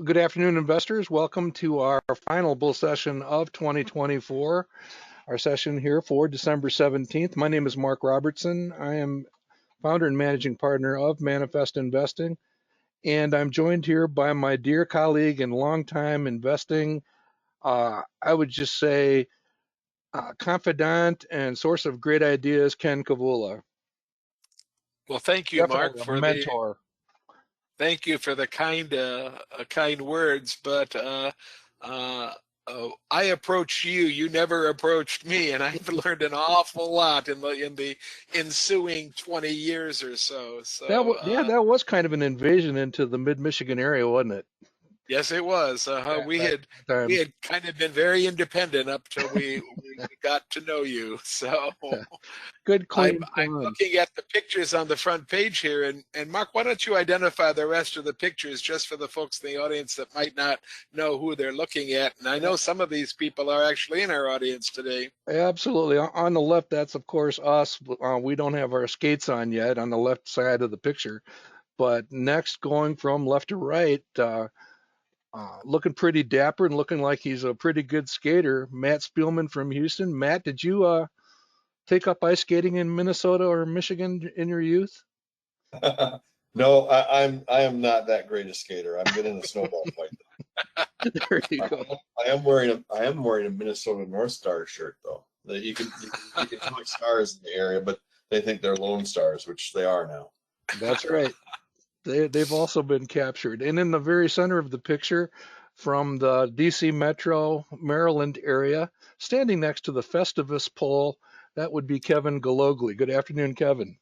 Good afternoon, investors. Welcome to our final bull session of 2024, our session here for December 17th. My name is Mark Robertson. I am founder and managing partner of Manifest Investing, and I'm joined here by my dear colleague and longtime investing, I would just say, confidant and source of great ideas, Ken Kavula. Well, thank you, Mark, Definitely a for the mentor. thank you for the kind words. But I approached you. You never approached me, and I've learned an awful lot in the ensuing 20 years or so. Yeah, that was kind of an invasion into the mid-Michigan area, wasn't it? Yes, it was. We Back had in we time. had kind of been very independent up till we got to know you. So Good, I'm clean I'm fun. looking at the pictures on the front page here, and Mark, why don't you identify the rest of the pictures just for the folks in the audience that might not know who they're looking at? And I know some of these people are actually in our audience today. Absolutely. On the left, that's of course us. We don't have our skates on yet on the left side of the picture. But next, going from left to right, looking pretty dapper and looking like he's a pretty good skater, Matt Spielman from Houston. Matt, did you take up ice skating in Minnesota or Michigan in your youth? No, I am not that great a skater. I've been in a snowball fight. There you go. I am wearing a Minnesota North Star shirt though. That you can tell like stars in the area, but they think they're Lone Stars, which they are now. That's right. They've also been captured. And in the very center of the picture, from the DC Metro, Maryland area, standing next to the Festivus pole, that would be Kevin Galogly. Good afternoon, Kevin.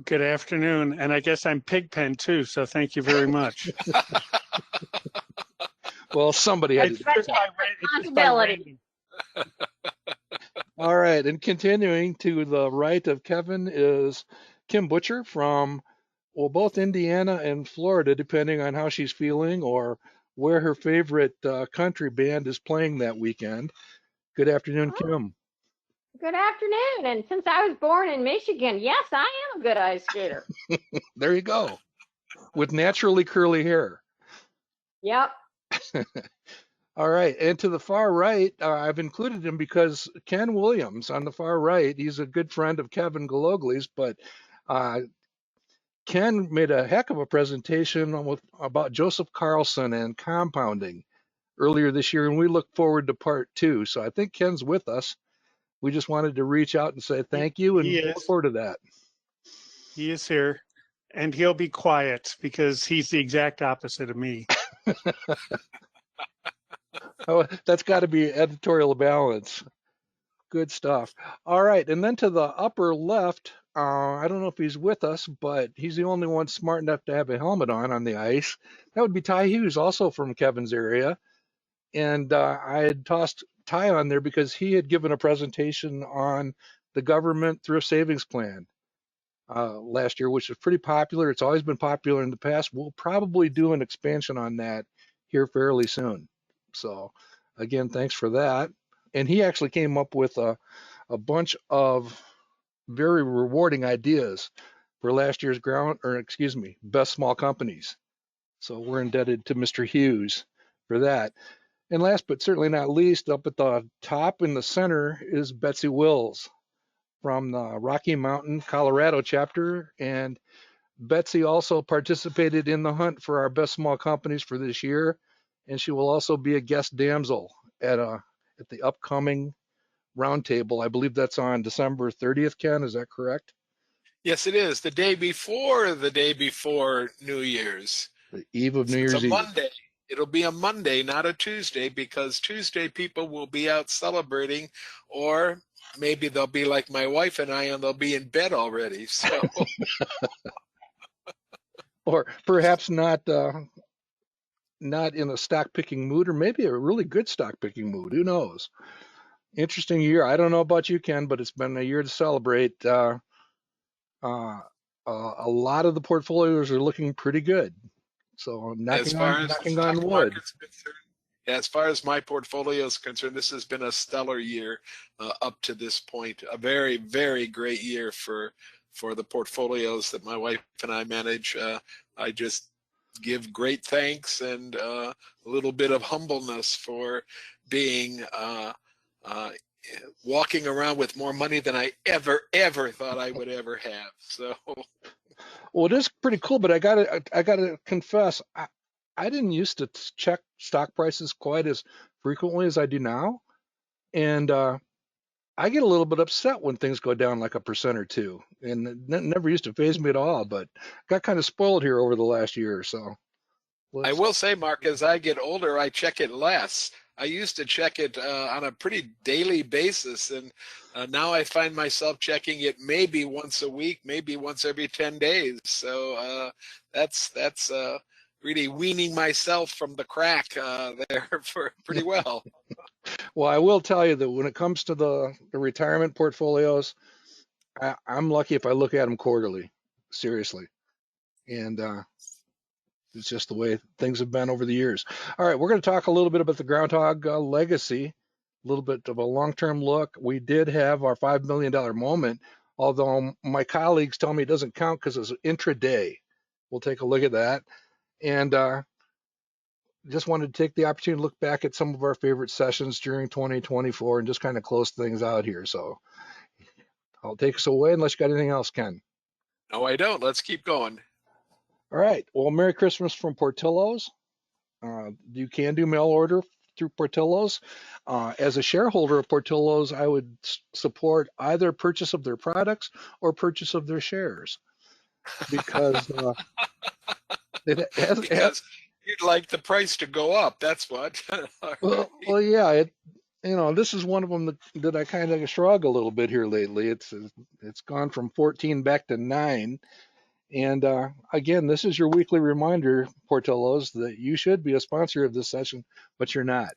Good afternoon, and I guess I'm Pigpen too, so thank you very much. Well, somebody had to It's do just that. by random. All right, and continuing to the right of Kevin is Kim Butcher from, well, both Indiana and Florida, depending on how she's feeling or where her favorite country band is playing that weekend. Good afternoon, Oh, Kim. good afternoon. And since I was born in Michigan, yes, I am a good ice skater. There you go, with naturally curly hair. Yep. All right, and to the far right, I've included him because Ken Williams on the far right, he's a good friend of Kevin Galogly's, but uh, Ken made a heck of a presentation about Joseph Carlson and compounding earlier this year, and we look forward to part two. So I think Ken's with us. We just wanted to reach out and say He, thank you and he look is. forward to that. He is here, and he'll be quiet because he's the exact opposite of me. Oh, that's got to be editorial balance. Good stuff. All right, and then to the upper left, I don't know if he's with us, but he's the only one smart enough to have a helmet on the ice. That would be Ty Hughes, also from Kevin's area. And I had tossed Ty on there because he had given a presentation on the government thrift savings plan last year, which was pretty popular. It's always been popular in the past. We'll probably do an expansion on that here fairly soon. So, again, thanks for that. And he actually came up with a bunch of very rewarding ideas for last year's best small companies. So we're indebted to Mr. Hughes for that. And last but certainly not least, up at the top in the center is Betsy Wills from the Rocky Mountain, Colorado chapter. And Betsy also participated in the hunt for our best small companies for this year. And she will also be a guest damsel at the upcoming roundtable. I believe that's on December 30th, Ken. Is that correct? Yes, it is the day before New Year's. The eve of New It's a Year's Eve. Monday. It'll be a Monday, not a Tuesday, because Tuesday people will be out celebrating, or maybe they'll be like my wife and I, and they'll be in bed already. So Or perhaps not in a stock picking mood, or maybe a really good stock picking mood. Who knows? Interesting year. I don't know about you, Ken, but it's been a year to celebrate. Uh, a lot of the portfolios are looking pretty good. So as far as the knocking on stock wood. market's concerned, as far as my portfolio is concerned, this has been a stellar year up to this point. A very, very great year for the portfolios that my wife and I manage. I just give great thanks and a little bit of humbleness for being walking around with more money than I ever thought I would ever have. So Well, it is pretty cool, but I gotta confess, I didn't used to check stock prices quite as frequently as I do now, and I get a little bit upset when things go down like a percent or two, and it never used to faze me at all, but got kind of spoiled here over the last year or so. I Let's, will say, Mark, as I get older, I check it less. I used to check it on a pretty daily basis, and now I find myself checking it maybe once a week, maybe once every 10 days. So that's really weaning myself from the crack there for pretty well. well, I will tell you that when it comes to the retirement portfolios, I'm lucky if I look at them quarterly, seriously, and it's just the way things have been over the years. All right, we're going to talk a little bit about the groundhog legacy, a little bit of a long-term look. We did have our $5 million moment, although my colleagues tell me it doesn't count because it's intraday. We'll take a look at that. And just wanted to take the opportunity to look back at some of our favorite sessions during 2024 and just kind of close things out here. So I'll take us away unless you got anything else, Ken. No, I don't. Let's keep going. All right. Well, Merry Christmas from Portillo's. You can do mail order through Portillo's. As a shareholder of Portillo's, I would support either purchase of their products or purchase of their shares because it has, Because you'd like the price to go up. That's what. well, yeah, this is one of them that I kind of shrug a little bit here lately. It's gone from 14 back to 9. And again, this is your weekly reminder, Portillo's, that you should be a sponsor of this session, but you're not.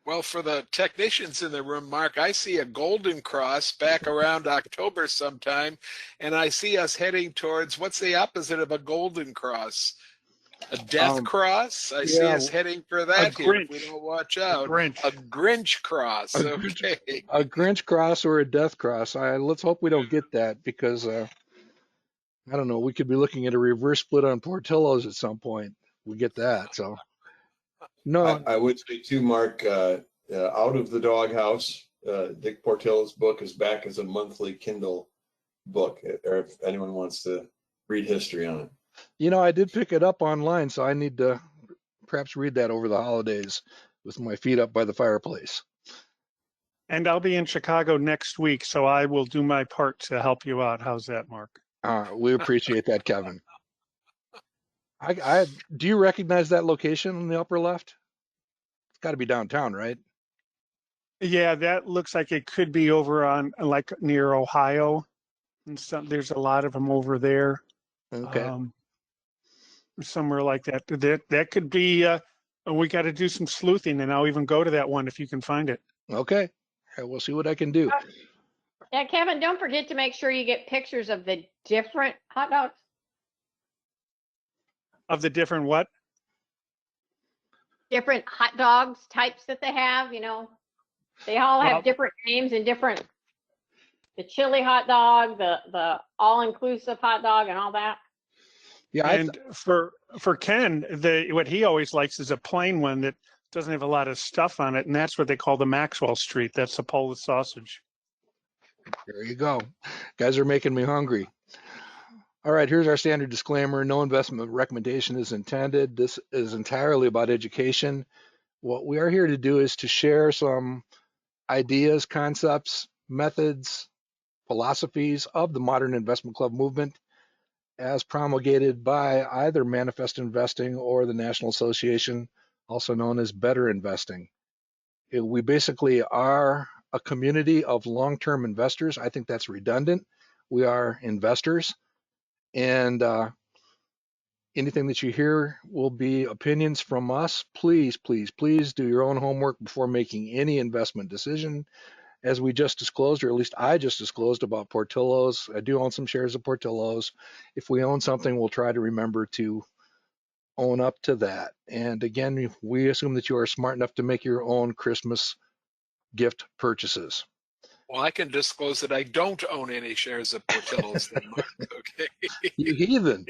Well, for the technicians in the room, Mark, I see a golden cross back around October sometime, and I see us heading towards what's the opposite of a golden cross? A death cross? I see Yeah, us heading for A that here if we Grinch. don't watch A out. Grinch. A Grinch cross. a Grinch, Okay. a Grinch cross or a death cross. Let's hope we don't get that because I don't know. We could be looking at a reverse split on Portillo's at some point. We get that. So no, I would say too, Mark, Out of the Doghouse, Dick Portillo's book is back as a monthly Kindle book, or if anyone wants to read history on it. I did pick it up online, so I need to perhaps read that over the holidays with my feet up by the fireplace. And I'll be in Chicago next week, so I will do my part to help you out. How's that, Mark? We appreciate that, Kevin. Do you recognize that location in the upper left? It's got to be downtown, right? Yeah, that looks like it could be over on like near Ohio, and there's a lot of them over there. Okay. Somewhere like that. That could be. We got to do some sleuthing, and I'll even go to that one if you can find it. Okay. We'll see what I can do. Yeah, Kevin, don't forget to make sure you get pictures of the different hot dogs. Of the different what? Different hot dogs types that they have, they all have Well- different names and different, the chili hot dog, the all-inclusive hot dog and all that. Yeah. And for Ken, what he always likes is a plain one that doesn't have a lot of stuff on it, and that's what they call the Maxwell Street. That's a Polish sausage. There you go. Guys are making me hungry. All right, here's our standard disclaimer. No investment recommendation is intended. This is entirely about education. What we are here to do is to share some ideas, concepts, methods, philosophies of the modern investment club movement as promulgated by either Manifest Investing or the National Association, also known as Better Investing. We basically are a community of long-term investors. I think that's redundant. We are investors, and anything that you hear will be opinions from us. Please, please, please do your own homework before making any investment decision. As we just disclosed, or at least I just disclosed about Portillo's, I do own some shares of Portillo's. If we own something, we'll try to remember to own up to that. And again, we assume that you are smart enough to make your own Christmas gift purchases. Well, I can disclose that I don't own any shares of Portillo's then, Mark. Okay. You heathen.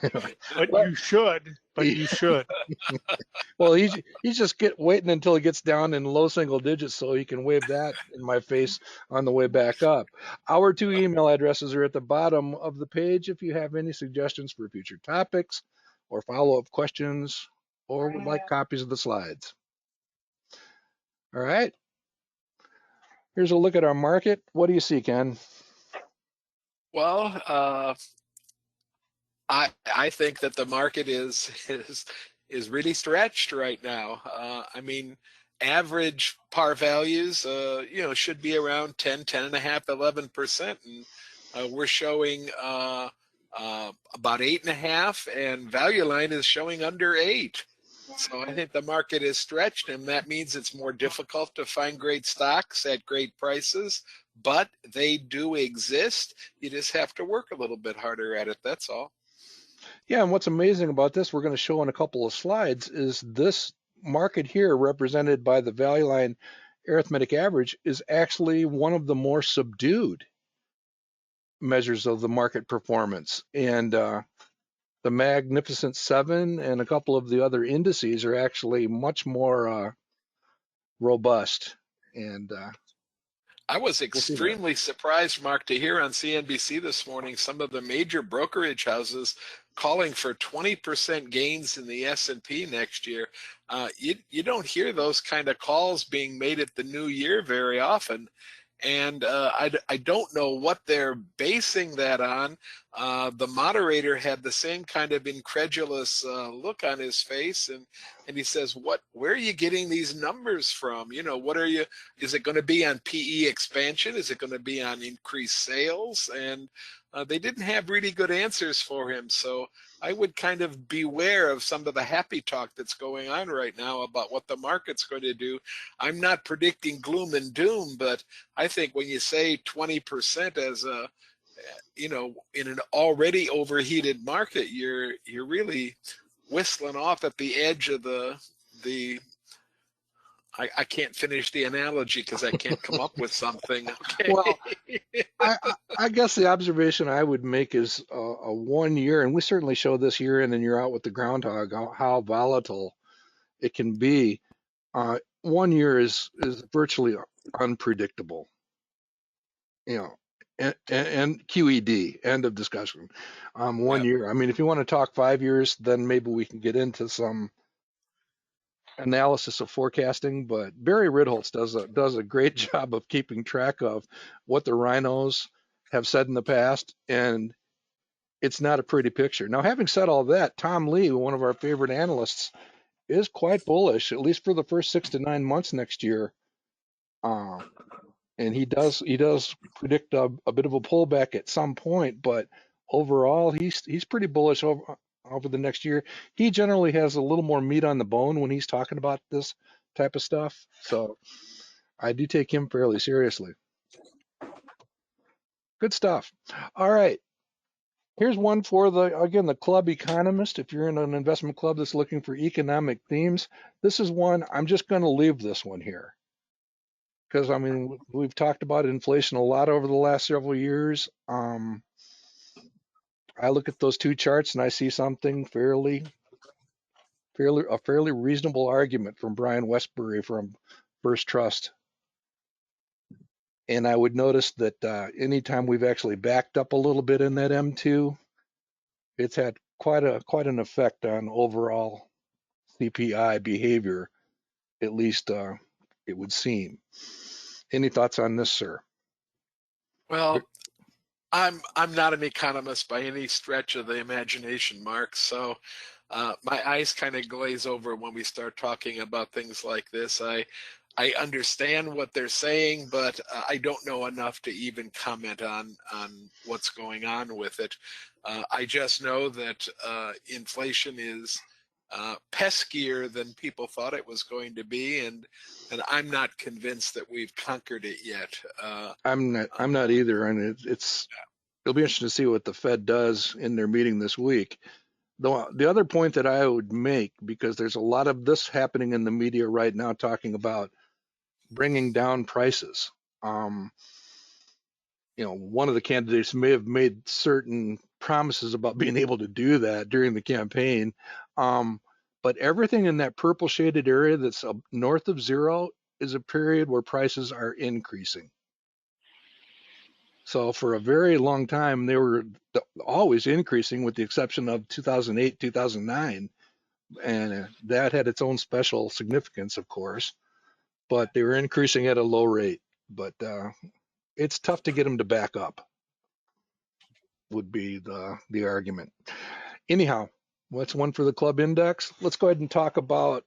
But Well, you should. But you should. well, he's just waiting until he gets down in low single digits so he can wave that in my face on the way back up. Our 2 email addresses are at the bottom of the page if you have any suggestions for future topics or follow-up questions or would like copies of the slides. All right. Here's a look at our market. What do you see, Ken? Well, I think that the market is really stretched right now. I mean, average par values, should be around 10, 10.5, 11%, and we're showing about 8.5, and value line is showing under 8. So I think the market is stretched, and that means it's more difficult to find great stocks at great prices, but they do exist. You just have to work a little bit harder at it. That's all. Yeah, and what's amazing about this, we're going to show in a couple of slides, is this market here represented by the value line arithmetic average is actually one of the more subdued measures of the market performance. And the Magnificent Seven and a couple of the other indices are actually much more robust. And I was we'll see that. extremely surprised, Mark, to hear on CNBC this morning some of the major brokerage houses calling for 20% gains in the S&P next year. You don't hear those kind of calls being made at the new year very often. And I don't know what they're basing that on. The moderator had the same kind of incredulous look on his face, and he says, where are you getting these numbers from? What are you, is it going to be on PE expansion? Is it going to be on increased sales? And they didn't have really good answers for him. So I would kind of beware of some of the happy talk that's going on right now about what the market's going to do. I'm not predicting gloom and doom, but I think when you say 20% as a, in an already overheated market, you're really whistling off at the edge of the I can't finish the analogy because I can't come up with something. Okay. Well, I guess the observation I would make is a 1 year, and we certainly show this year in and year out with the groundhog, how volatile it can be. 1 year is virtually unpredictable, and QED, end of discussion. 1 Yeah. year. I mean, if you want to talk 5 years, then maybe we can get into some analysis of forecasting, but Barry Ritholtz does a great job of keeping track of what the rhinos have said in the past, and it's not a pretty picture. Now, having said all that, Tom Lee, one of our favorite analysts, is quite bullish, at least for the first 6 to 9 months next year. And he does predict a bit of a pullback at some point, but overall he's pretty bullish over the next year. He generally has a little more meat on the bone when he's talking about this type of stuff, so I do take him fairly seriously. Good stuff. All right. Here's one for the club economist. If you're in an investment club that's looking for economic themes, this is one. I'm just going to leave this one here because I mean we've talked about inflation a lot over the last several years. I look at those 2 charts and I see something fairly reasonable argument from Brian Westbury from First Trust. And I would notice that anytime we've actually backed up a little bit in that M2, it's had quite an effect on overall CPI behavior, at least it would seem. Any thoughts on this, sir? Well, I'm not an economist by any stretch of the imagination, Mark. So my eyes kind of glaze over when we start talking about things like this. I understand what they're saying, but I don't know enough to even comment on what's going on with it. I just know that inflation is peskier than people thought it was going to be, and I'm not convinced that we've conquered it yet. I'm not either, and it'll be interesting to see what the Fed does in their meeting this week. The other point that I would make, because there's a lot of this happening in the media right now talking about bringing down prices. One of the candidates may have made certain promises about being able to do that during the campaign. But everything in that purple shaded area that's north of zero is a period where prices are increasing. So for a very long time, they were always increasing with the exception of 2008, 2009. And that had its own special significance, of course, but they were increasing at a low rate. But it's tough to get them to back up, would be the argument. Anyhow, that's one for the club index. Let's go ahead and talk about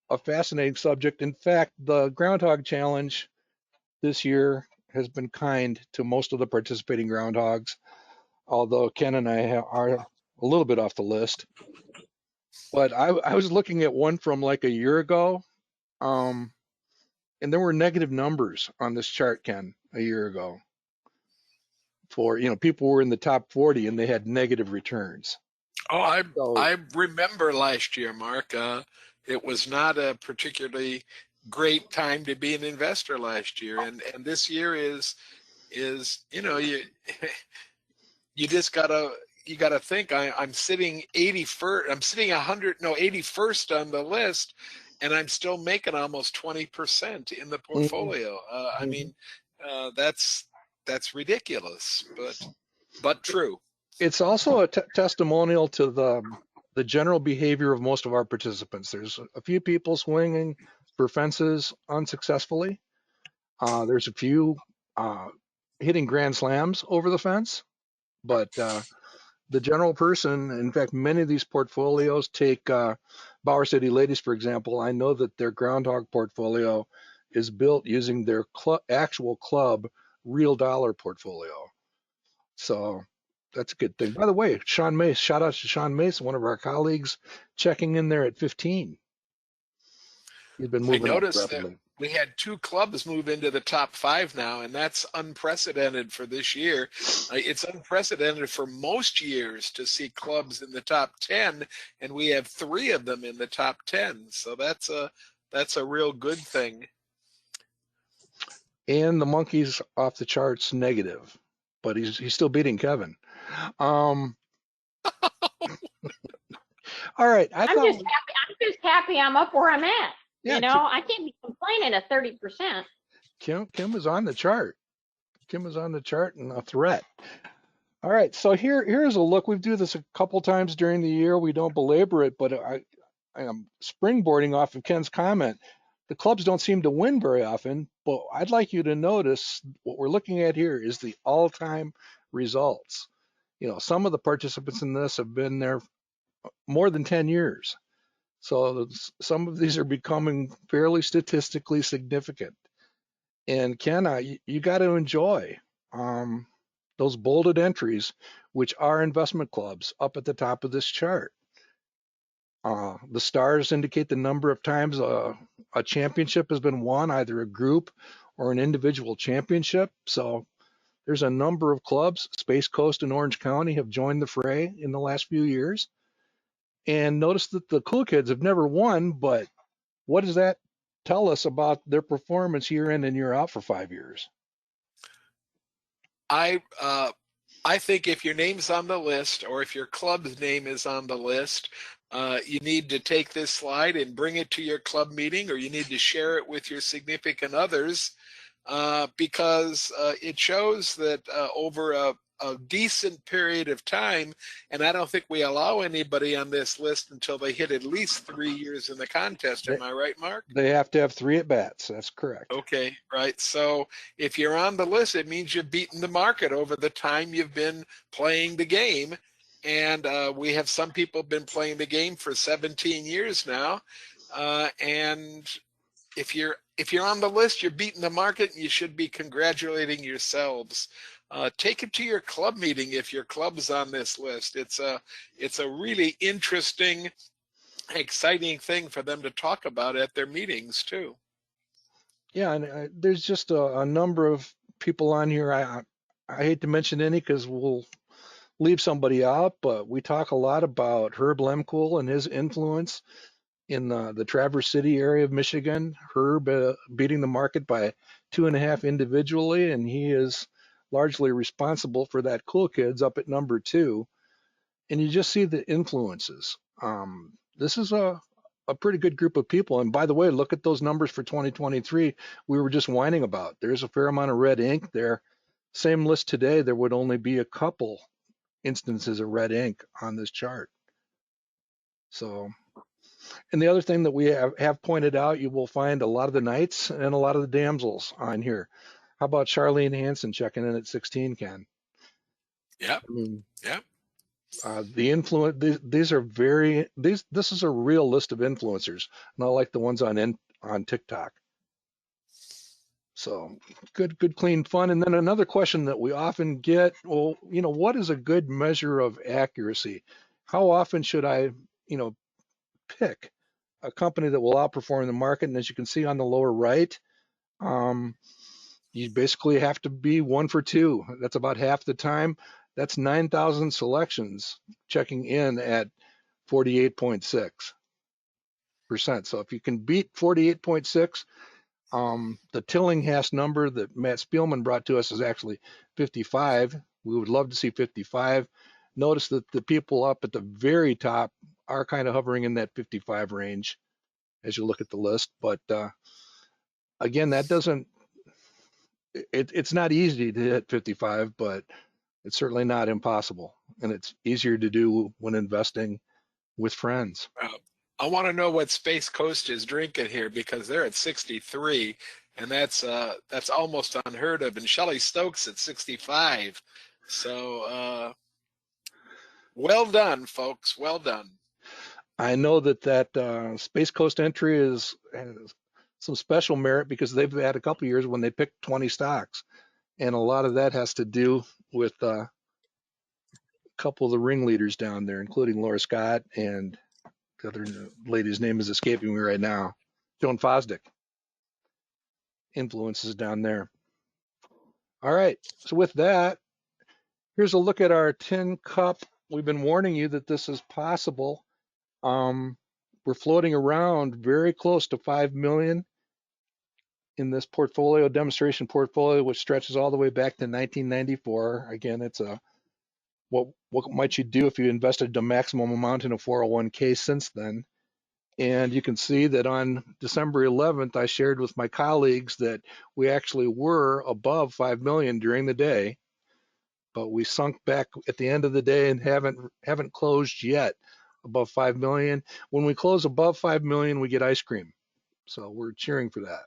a fascinating subject. In fact, the Groundhog Challenge this year has been kind to most of the participating groundhogs, although Ken and I are a little bit off the list. But I was looking at one from like a year ago, and there were negative numbers on this chart, Ken, a year ago. For people were in the top 40 and they had negative returns. Oh, So I remember last year, Mark. It was not a particularly great time to be an investor last year, and this year is you you just gotta think. I'm sitting 81st. I'm sitting 81st on the list, and I'm still making almost 20% in the portfolio. I mean, that's ridiculous, but true. it's also a testimonial to the general behavior of most of our participants. There's a few people swinging for fences unsuccessfully. There's a few hitting grand slams over the fence, but the general person, in fact, many of these portfolios take Bower City Ladies, for example. I know that their groundhog portfolio is built using their actual club real dollar portfolio. So that's a good thing. By the way, Sean Mace, shout out to Sean Mace, one of our colleagues, checking in there at 15. He's been I moving up noticed that rapidly. we had two clubs move into the top 5 now, and that's unprecedented for this year. It's unprecedented for most years to see clubs in the top 10, and we have 3 of them in the top 10. So that's a real good thing. And the monkey's off the charts negative, but he's still beating Kevin. All right, I'm just happy I'm up where I'm at. Yeah, I can't be complaining at 30%. Kim was on the chart. Kim was on the chart and a threat. All right, so here's a look. We do this a couple times during the year. We don't belabor it, but I am springboarding off of Ken's comment. The clubs don't seem to win very often, but I'd like you to notice what we're looking at here is the all-time results. Some of the participants in this have been there more than 10 years. So some of these are becoming fairly statistically significant. And Ken, you got to enjoy those bolded entries, which are investment clubs, up at the top of this chart. The stars indicate the number of times a championship has been won, either a group or an individual championship. So there's a number of clubs. Space Coast and Orange County have joined the fray in the last few years. And notice that the Cool Kids have never won, but what does that tell us about their performance year in and year out for 5 years? I think if your name's on the list, or if your club's name is on the list, you need to take this slide and bring it to your club meeting, or you need to share it with your significant others, because it shows that over a decent period of time, and I don't think we allow anybody on this list until they hit at least 3 years in the contest. Am I right, Mark? They have to have 3 at bats. That's correct. Okay, right. So if you're on the list, it means you've beaten the market over the time you've been playing the game. And we have some people been playing the game for 17 years now. And if you're on the list, you're beating the market, and you should be congratulating yourselves. Take it to your club meeting if your club's on this list. It's a really interesting, exciting thing for them to talk about at their meetings too. Yeah, and there's just a number of people on here. I hate to mention any because we'll leave somebody out, but we talk a lot about Herb Lemkool and his influence in the Traverse City area of Michigan. Herb beating the market by 2.5 individually, and he is largely responsible for that Cool Kids up at number 2. And you just see the influences. This is a pretty good group of people. And by the way, look at those numbers for 2023 we were just whining about. There's a fair amount of red ink there. Same list today, there would only be a couple instances of red ink on this chart. So, and the other thing that we have pointed out, you will find a lot of the knights and a lot of the damsels on here. How about Charlene Hansen checking in at 16, Ken? Yep. I mean, Yep. the influence, these are this is a real list of influencers, not like the ones on TikTok. So good, clean fun. And then another question that we often get, well, what is a good measure of accuracy? How often should I, pick a company that will outperform the market? And as you can see on the lower right, you basically have to be 1 for 2. That's about half the time. That's 9,000 selections checking in at 48.6%. So if you can beat 48.6, the Tillinghast number that Matt Spielman brought to us is actually 55. We would love to see 55. Notice that the people up at the very top are kind of hovering in that 55 range as you look at the list. But again, that doesn't, it's not easy to hit 55, but it's certainly not impossible. And it's easier to do when investing with friends. I want to know what Space Coast is drinking here, because they're at 63, and that's almost unheard of. And Shelley Stokes at 65. So well done, folks. Well done. I know that Space Coast entry has some special merit because they've had a couple years when they picked 20 stocks, and a lot of that has to do with a couple of the ringleaders down there, including Laura Scott, and the other lady's name is escaping me right now, Joan Fosdick. Influences down there. All right, so with that, here's a look at our Tin Cup. We've been warning you that this is possible. We're floating around very close to 5 million in this portfolio, demonstration portfolio, which stretches all the way back to 1994. Again, it's what might you do if you invested the maximum amount in a 401k since then? And you can see that on December 11th, I shared with my colleagues that we actually were above 5 million during the day, but we sunk back at the end of the day and haven't closed yet above 5 million. When we close above 5 million, we get ice cream. So we're cheering for that.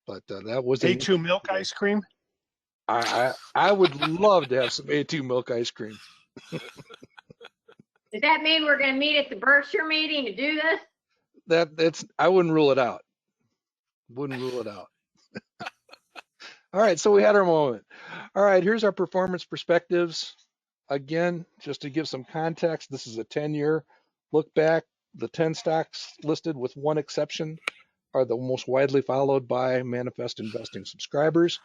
But that was A2 milk ice cream. I would love to have some A2 milk ice cream. Does that mean we're going to meet at the Berkshire meeting to do this? I wouldn't rule it out. Wouldn't rule it out. All right, so we had our moment. All right, here's our performance perspectives. Again, just to give some context, this is a 10-year look back. The 10 stocks listed, with one exception, are the most widely followed by Manifest Investing subscribers.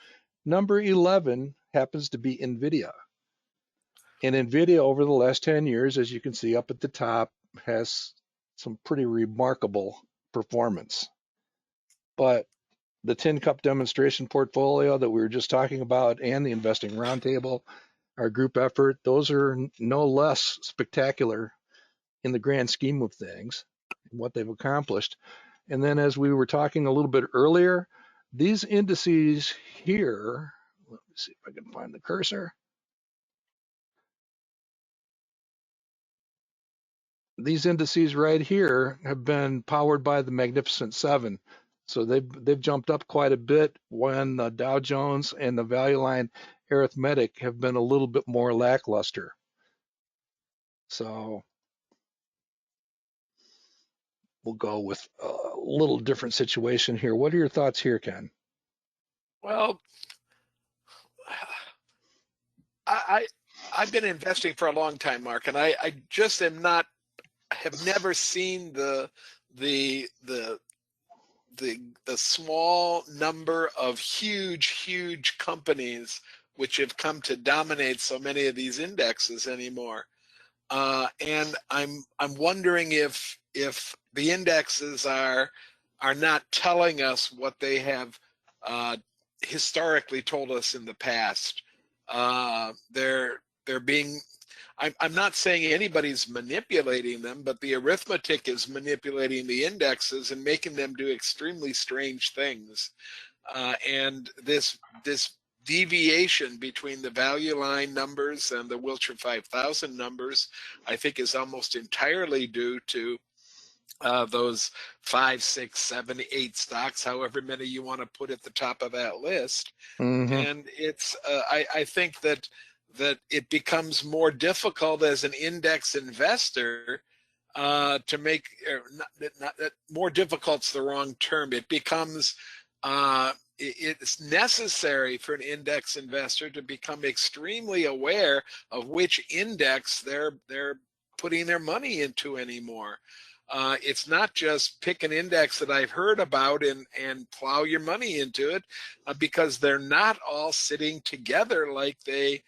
Number 11 happens to be NVIDIA. And NVIDIA over the last 10 years, as you can see up at the top, has some pretty remarkable performance. But the Tin Cup demonstration portfolio that we were just talking about and the Investing Roundtable, our group effort, those are no less spectacular in the grand scheme of things, what they've accomplished. And then as we were talking a little bit earlier, these indices here, let me see if I can find the cursor. These indices right here have been powered by the Magnificent Seven. So they've jumped up quite a bit when the Dow Jones and the Value Line Arithmetic have been a little bit more lackluster. So we'll go with a little different situation here. What are your thoughts here, Ken? Well, I've been investing for a long time, Mark, and I just have never seen the small number of huge companies which have come to dominate so many of these indexes anymore. And I'm wondering if if the indexes are not telling us what they have historically told us in the past. They're being, I'm not saying anybody's manipulating them, but the arithmetic is manipulating the indexes and making them do extremely strange things. And this deviation between the value line numbers and the Wilshire 5000 numbers, I think, is almost entirely due to those 5, 6, 7, 8 stocks, however many you want to put at the top of that list. Mm-hmm. And it's I think that it becomes more difficult as an index investor to make, more difficult's the wrong term. It becomes it's necessary for an index investor to become extremely aware of which index they're putting their money into anymore. It's not just pick an index that I've heard about and plow your money into it, because they're not all sitting together like they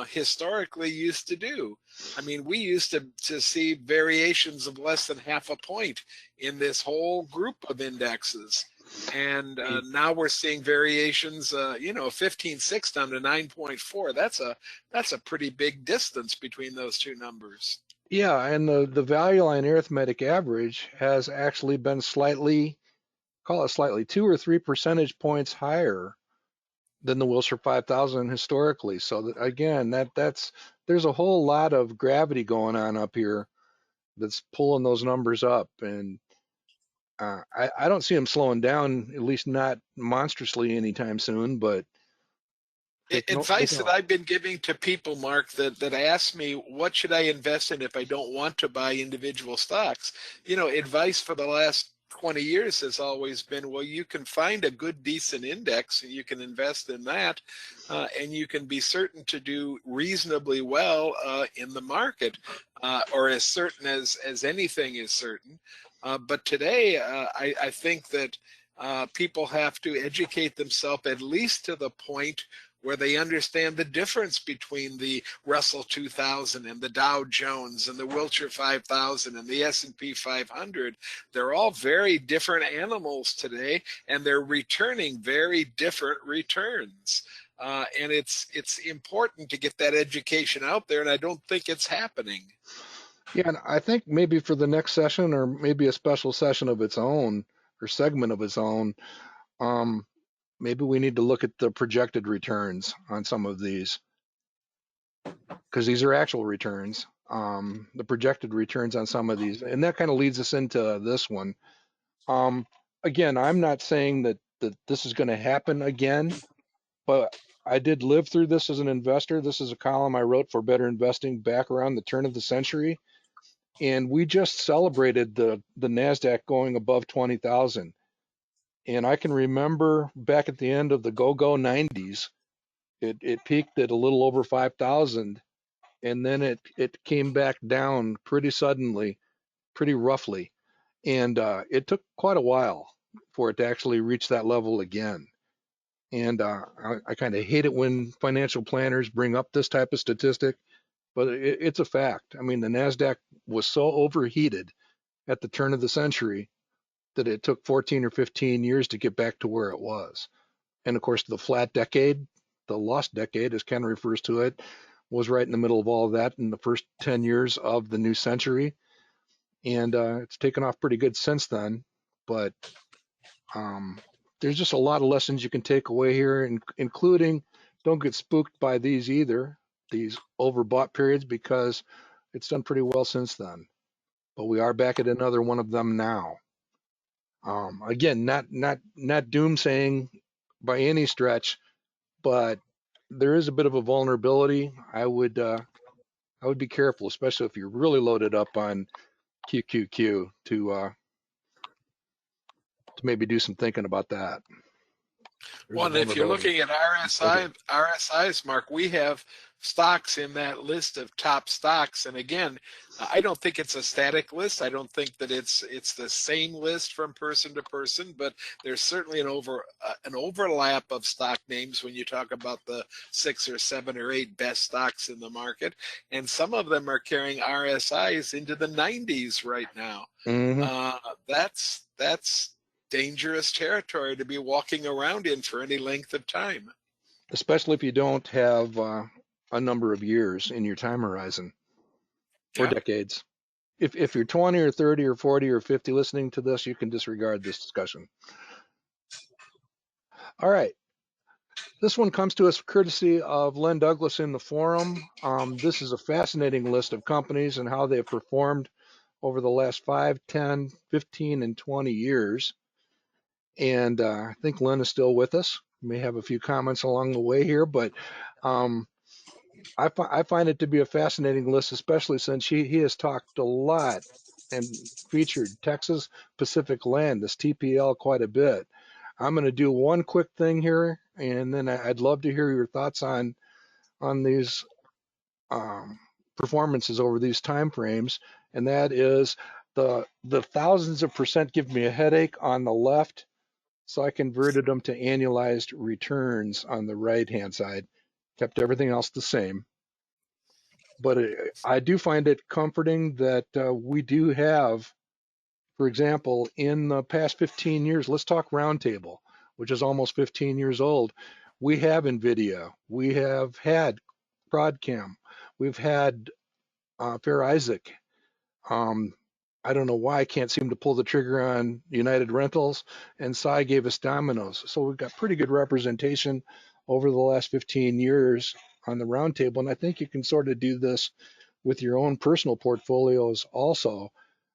historically used to do. I mean, we used to see variations of less than half a point in this whole group of indexes. And now we're seeing variations, 15.6 down to 9.4. That's a pretty big distance between those two numbers. Yeah, and the value line arithmetic average has actually been slightly, call it slightly, 2 or 3 percentage points higher than the Wilshire 5000 historically. So again, there's a whole lot of gravity going on up here that's pulling those numbers up, and I don't see them slowing down, at least not monstrously anytime soon. But they can Advice that I've been giving to people, Mark, that ask me, what should I invest in if I don't want to buy individual stocks? Advice for the last 20 years has always been, well, you can find a good, decent index and you can invest in that, and you can be certain to do reasonably well in the market, or as certain as anything is certain. But today, I think that people have to educate themselves at least to the point where they understand the difference between the Russell 2000 and the Dow Jones and the Wilshire 5000 and the S&P 500. They're all very different animals today, and they're returning very different returns. And it's important to get that education out there, and I don't think it's happening. Yeah, and I think maybe for the next session, or maybe a special session of its own, or segment of its own, maybe we need to look at the projected returns on some of these, because these are actual returns, the projected returns on some of these. And that kind of leads us into this one. Again, I'm not saying that this is going to happen again, but I did live through this as an investor. This is a column I wrote for Better Investing back around the turn of the century. And we just celebrated the NASDAQ going above 20,000. And I can remember back at the end of the go-go 90s, it peaked at a little over 5,000, and then it came back down pretty suddenly, pretty roughly, and it took quite a while for it to actually reach that level again. And I kind of hate it when financial planners bring up this type of statistic, but it's a fact. I mean, the NASDAQ was so overheated at the turn of the century that it took 14 or 15 years to get back to where it was. And of course, the flat decade, the lost decade, as Ken refers to it, was right in the middle of all of that in the first 10 years of the new century. And it's taken off pretty good since then. But there's just a lot of lessons you can take away here, including don't get spooked by these either, these overbought periods, because it's done pretty well since then. But we are back at another one of them now. Again, not doomsaying by any stretch, but there is a bit of a vulnerability. I would be careful, especially if you're really loaded up on QQQ, to maybe do some thinking about that. There's Well, a and if you're vulnerability. looking at RSIs, Mark, we have stocks in that list of top stocks. And again, I don't think it's a static list. I don't think that it's the same list from person to person, but there's certainly an overlap of stock names when you talk about the 6 or 7 or 8 best stocks in the market. And some of them are carrying RSIs into the 90s right now. Hmm. That's dangerous territory to be walking around in for any length of time. Especially if you don't have a number of years in your time horizon or Yeah. decades. If you're 20 or 30 or 40 or 50 listening to this, you can disregard this discussion. All right. This one comes to us courtesy of Len Douglas in the forum. This is a fascinating list of companies and how they've performed over the last 5, 10, 15, and 20 years. And I think Len is still with us. We may have a few comments along the way here, but um, I find it to be a fascinating list, especially since he has talked a lot and featured Texas Pacific Land, this TPL, quite a bit. I'm going to do one quick thing here, and then I'd love to hear your thoughts on these um, performances over these time frames, and that is the thousands of percent give me a headache on the left, so I converted them to annualized returns on the right hand side, kept everything else the same. But I do find it comforting that we do have, for example, in the past 15 years, let's talk Roundtable, which is almost 15 years old. We have NVIDIA, we have had Prodcam, we've had Fair Isaac. Um, I don't know why I can't seem to pull the trigger on United Rentals, and Cy gave us Domino's. So we've got pretty good representation over the last 15 years on the Roundtable, and I think you can sort of do this with your own personal portfolios also.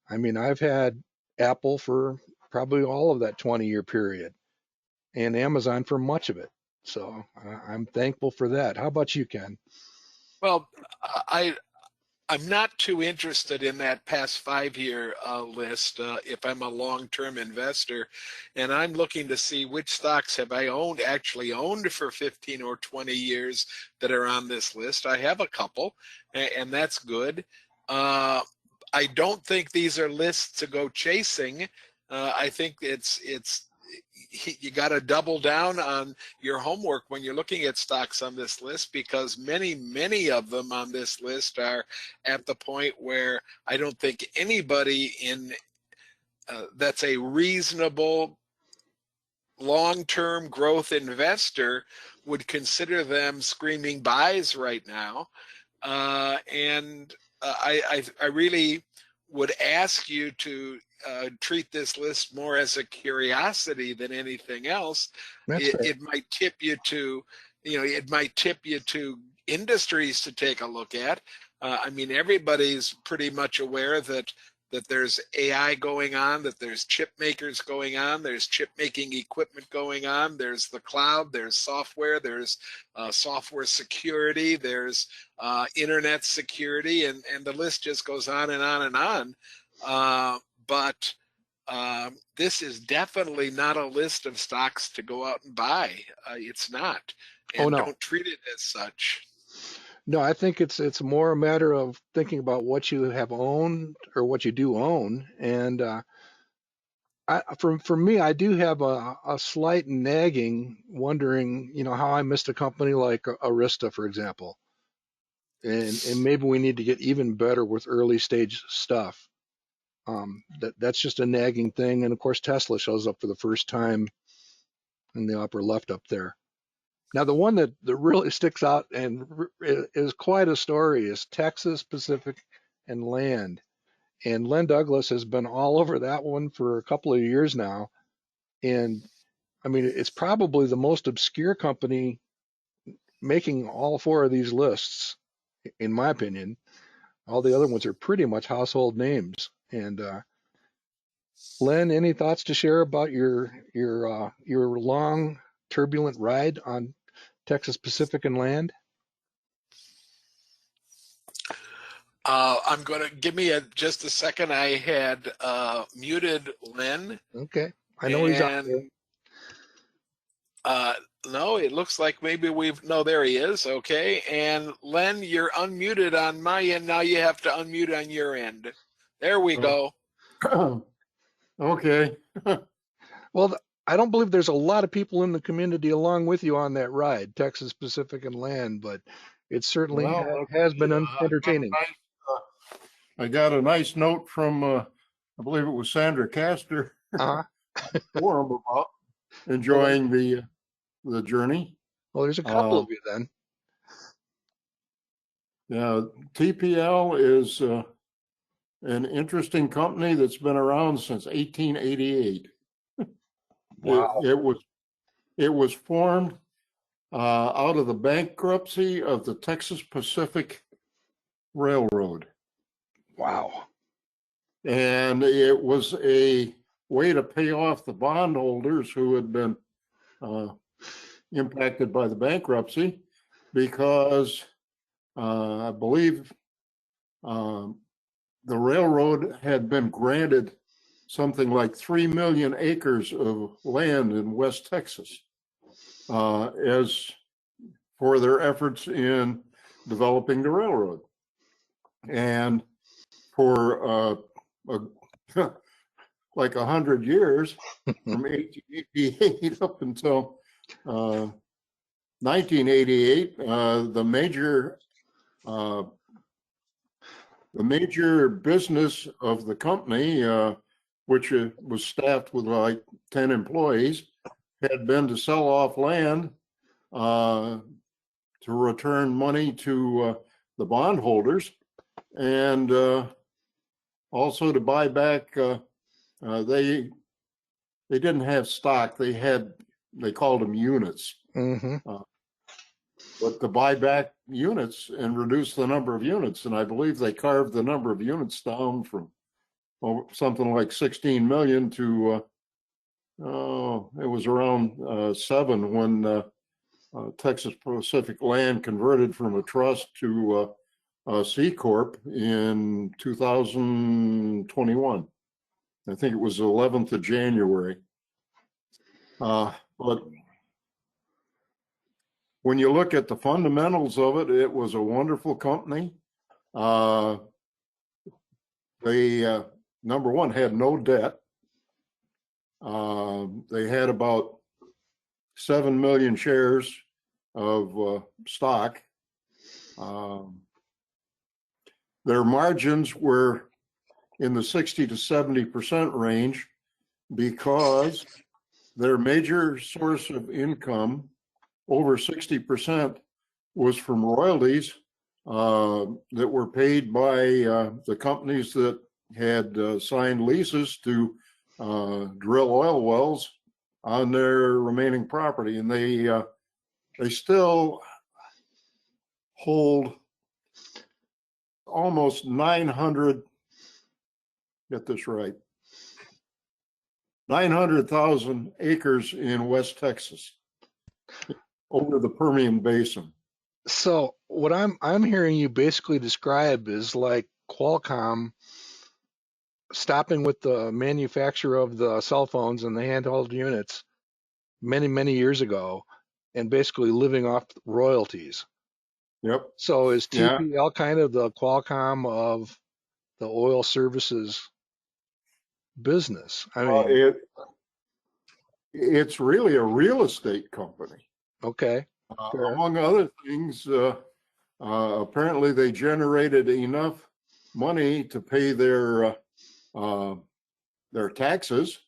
I mean, I've had Apple for probably all of that 20-year period and Amazon for much of it. So I'm thankful for that. How about you, Ken? Well, I'm not too interested in that past 5-year list if I'm a long-term investor, and I'm looking to see which stocks have I actually owned for 15 or 20 years that are on this list. I have a couple, and that's good. I don't think these are lists to go chasing. I think you got to double down on your homework when you're looking at stocks on this list, because many of them on this list are at the point where I don't think anybody that's a reasonable long-term growth investor would consider them screaming buys right now. I really would ask you to treat this list more as a curiosity than anything else. That's fair. It might tip you to, it might tip you to industries to take a look at. I mean, everybody's pretty much aware that there's AI going on, that there's chip makers going on, there's chip making equipment going on, there's the cloud, there's software security, there's internet security, and the list just goes on and on and on. But this is definitely not a list of stocks to go out and buy. It's not, Oh and no, don't treat it as such. no, I think it's more a matter of thinking about what you have owned or what you do own, and for me, I do have a slight nagging, wondering, how I missed a company like Arista, for example, and maybe we need to get even better with early stage stuff. That's just a nagging thing, and of course, Tesla shows up for the first time in the upper left up there. Now, the one that really sticks out and is quite a story is Texas Pacific and Land. And Len Douglas has been all over that one for a couple of years now. And I mean, it's probably the most obscure company making all 4 of these lists, in my opinion. All the other ones are pretty much household names. And Len, any thoughts to share about your long turbulent ride on Texas Pacific and Land? I'm going to give me just a second. I had muted Len, Okay, I know he's out there. and No, it looks like maybe no, there he is. Okay. And Len, you're unmuted on my end. Now you have to unmute on your end. There we go. Okay. Well, I don't believe there's a lot of people in the community along with you on that ride, Texas Pacific and Land, but it certainly Well, has been entertaining. I got a nice note from, I believe it was Sandra Castor, Uh-huh. forum about enjoying the journey. Well, there's a couple of you then. Yeah, TPL is an interesting company that's been around since 1888. Wow. It was formed out of the bankruptcy of the Texas Pacific Railroad. Wow. And it was a way to pay off the bondholders who had been impacted by the bankruptcy, because I believe the railroad had been granted something like 3 million acres of land in West Texas as for their efforts in developing the railroad. And for like 100 years, from 1888 up until 1988, the major business of the company, which was staffed with like 10 employees, had been to sell off land to return money to the bondholders, and also to buy back. They didn't have stock; they called them units. Mm-hmm. But to buy back units and reduce the number of units, and I believe they carved the number of units down from something like 16 million to it was around 7 when Texas Pacific Land converted from a trust to a C Corp in 2021. I think it was the 11th of January. But when you look at the fundamentals of it, it was a wonderful company. They, number one, had no debt. They had about 7 million shares of stock. Their margins were in the 60 to 70% range, because their major source of income, over 60%, was from royalties that were paid by the companies that had signed leases to drill oil wells on their remaining property. And they still hold almost 900, get this right, 900,000 acres in West Texas over the Permian Basin. So what I'm hearing you basically describe is like Qualcomm stopping with the manufacture of the cell phones and the handheld units many years ago, and basically living off royalties. Yep. So is Yeah. TPL kind of the Qualcomm of the oil services business? I mean, It's really a real estate company. okay. Among other things, apparently they generated enough money to pay their taxes,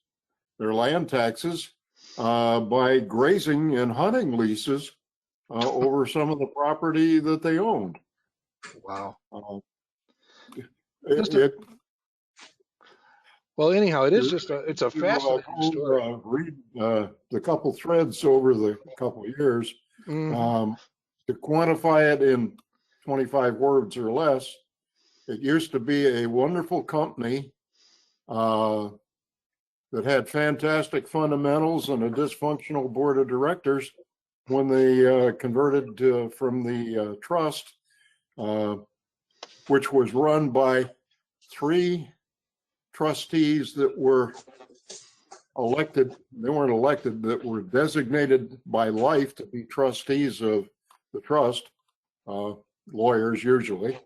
their land taxes, by grazing and hunting leases over some of the property that they owned. Wow. Well, anyhow, it's a fascinating story. Read the couple threads over the couple of years. Mm-hmm. To quantify it in 25 words or less, it used to be a wonderful company that had fantastic fundamentals and a dysfunctional board of directors when they converted from the trust, which was run by 3 trustees that were elected, they weren't elected, that were designated by life to be trustees of the trust, lawyers usually.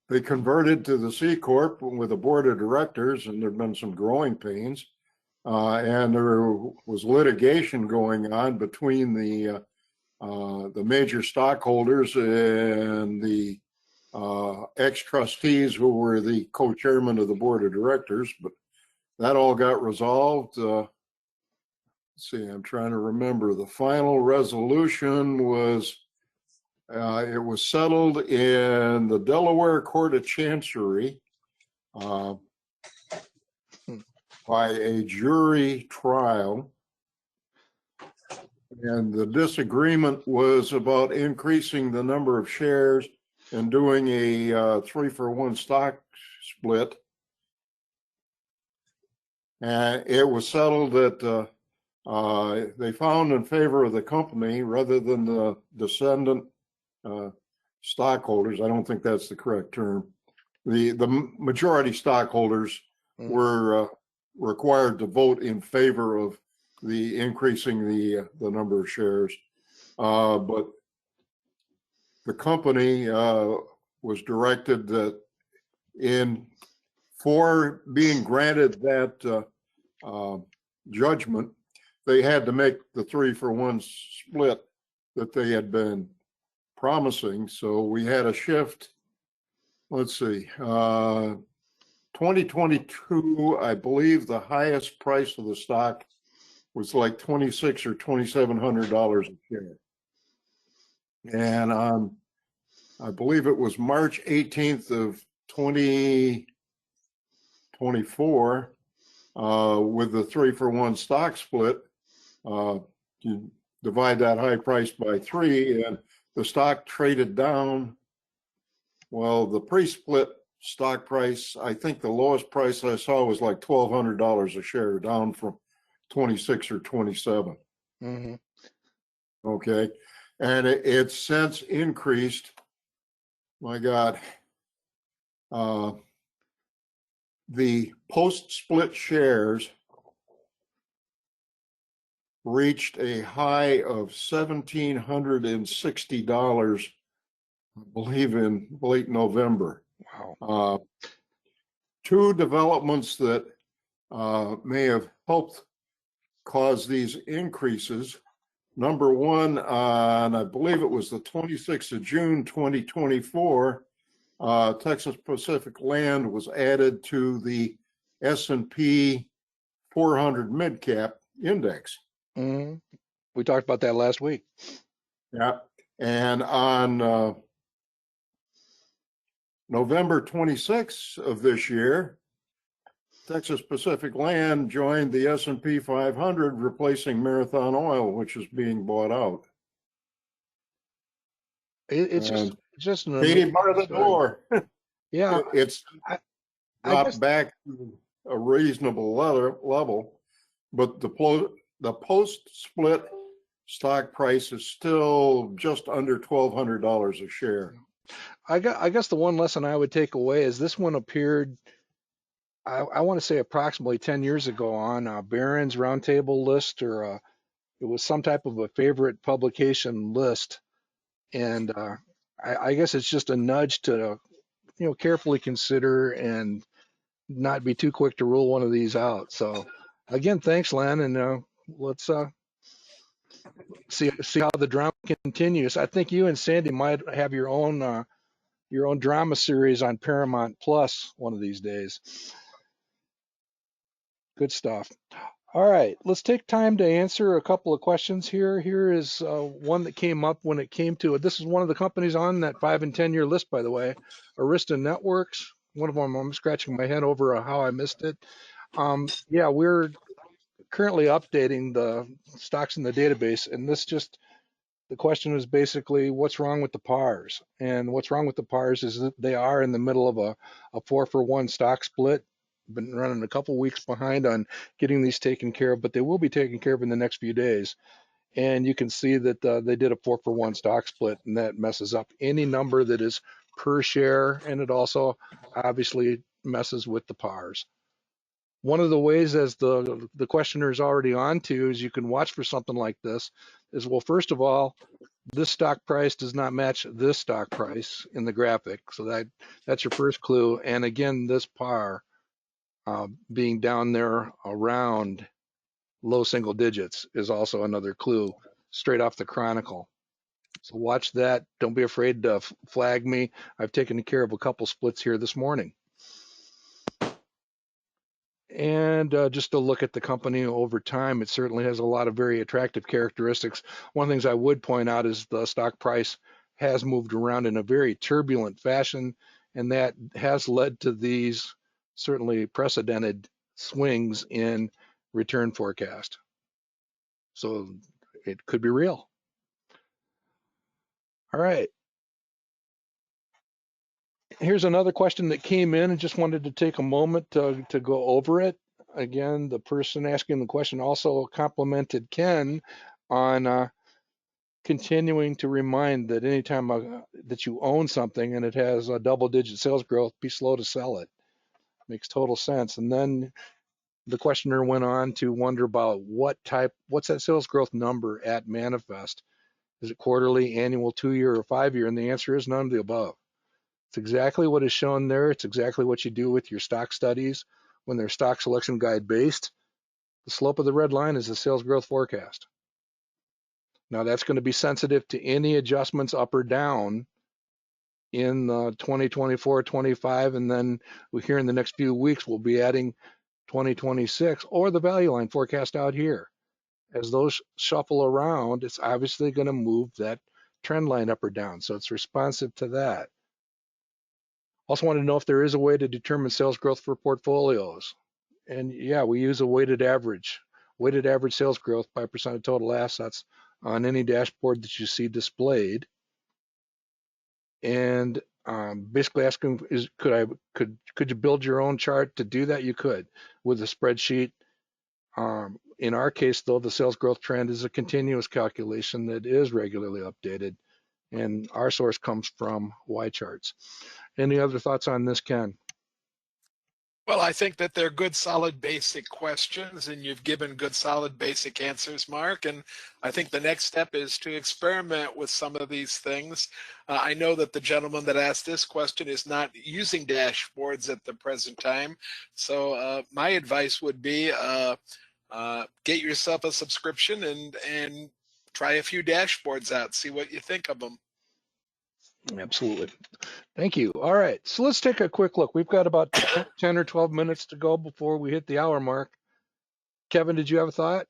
They converted to the C Corp with a board of directors, and there'd been some growing pains. And there was litigation going on between the major stockholders and the ex-trustees who were the co-chairman of the board of directors, but that all got resolved. Let's see, I'm trying to remember. The final resolution was, it was settled in the Delaware Court of Chancery by a jury trial. And the disagreement was about increasing the number of shares and doing a 3-for-1 stock split. And it was settled that they found in favor of the company rather than the descendant stockholders. I don't think that's the correct term. The majority stockholders were required to vote in favor of the increasing the number of shares, but the company was directed that for being granted that judgment, they had to make the 3-for-1 split that they had been promising. So we had a shift. Let's see, 2022, I believe the highest price of the stock was like $2,600 or $2,700 a share. And I believe it was March 18th of 2024, with the 3-for-1 stock split, you divide that high price by 3 and the stock traded down. Well, the pre-split stock price, I think the lowest price I saw was like $1,200 a share, down from 26 or 27. Mm-hmm. Okay. And it's since increased. My God. The post-split shares reached a high of $1,760, I believe, in late November. Wow. Two developments that may have helped cause these increases. Number one, on I believe it was the 26th of June 2024, Texas Pacific Land was added to the S&P 400 mid-cap index. Mm-hmm. We talked about that last week. Yeah, and on November 26th of this year, Texas Pacific Land joined the S&P 500, replacing Marathon Oil, which is being bought out. It's just an Katie, amazing bar the story. door. Yeah, It's I dropped guess back to a reasonable level, but the post-split stock price is still just under $1,200 a share. I guess the one lesson I would take away is this one appeared, I want to say approximately 10 years ago on Barron's Roundtable list, or it was some type of a favorite publication list, and I guess it's just a nudge to carefully consider and not be too quick to rule one of these out. So again, thanks, Len, and let's see how the drama continues. I think you and Sandy might have your own drama series on Paramount Plus one of these days. Good stuff. All right, let's take time to answer a couple of questions here. Here is one that came up when it came to it. This is one of the companies on that 5 and 10 year list, by the way, Arista Networks. One of them, I'm scratching my head over how I missed it. Yeah, we're currently updating the stocks in the database, and the question is basically what's wrong with the PARs. And what's wrong with the PARs is that they are in the middle of a 4-for-1 stock split. Been running a couple weeks behind on getting these taken care of, but they will be taken care of in the next few days. And you can see that they did a 4-for-1 stock split, and that messes up any number that is per share, and it also obviously messes with the PARs. One of the ways, as the questioner is already on to, is you can watch for something like this, is, well, first of all, this stock price does not match this stock price in the graphic. So that's your first clue. And again, this par being down there around low single digits is also another clue straight off the Chronicle. So watch that. Don't be afraid to flag me. I've taken care of a couple splits here this morning. And just to look at the company over time, it certainly has a lot of very attractive characteristics. One of the things I would point out is the stock price has moved around in a very turbulent fashion, and that has led to these certainly precedented swings in return forecast. So it could be real. All right. Here's another question that came in, and just wanted to take a moment to go over it. Again, the person asking the question also complimented Ken on continuing to remind that anytime that you own something and it has a double-digit sales growth, be slow to sell it. Makes total sense. And then the questioner went on to wonder about what's that sales growth number at Manifest? Is it quarterly, annual, 2-year, or 5-year? And the answer is none of the above. It's exactly what is shown there. It's exactly what you do with your stock studies when they're stock selection guide based. The slope of the red line is the sales growth forecast. Now that's going to be sensitive to any adjustments up or down in 2024, 25, and then here in the next few weeks we'll be adding 2026 or the value line forecast out here. As those shuffle around, it's obviously going to move that trend line up or down. So it's responsive to that. Also want to know if there is a way to determine sales growth for portfolios. And yeah, we use a weighted average sales growth by percent of total assets on any dashboard that you see displayed. And basically asking is, could you build your own chart to do that? You could with a spreadsheet. In our case, though, the sales growth trend is a continuous calculation that is regularly updated, and our source comes from Y charts. Any other thoughts on this, Ken? Well, I think that they're good, solid, basic questions, and you've given good, solid, basic answers, Mark. And I think the next step is to experiment with some of these things. I know that the gentleman that asked this question is not using dashboards at the present time. So my advice would be get yourself a subscription and try a few dashboards out, see what you think of them. Absolutely. Thank you. All right, so let's take a quick look. We've got about 10 or 12 minutes to go before we hit the hour mark. Kevin, did you have a thought?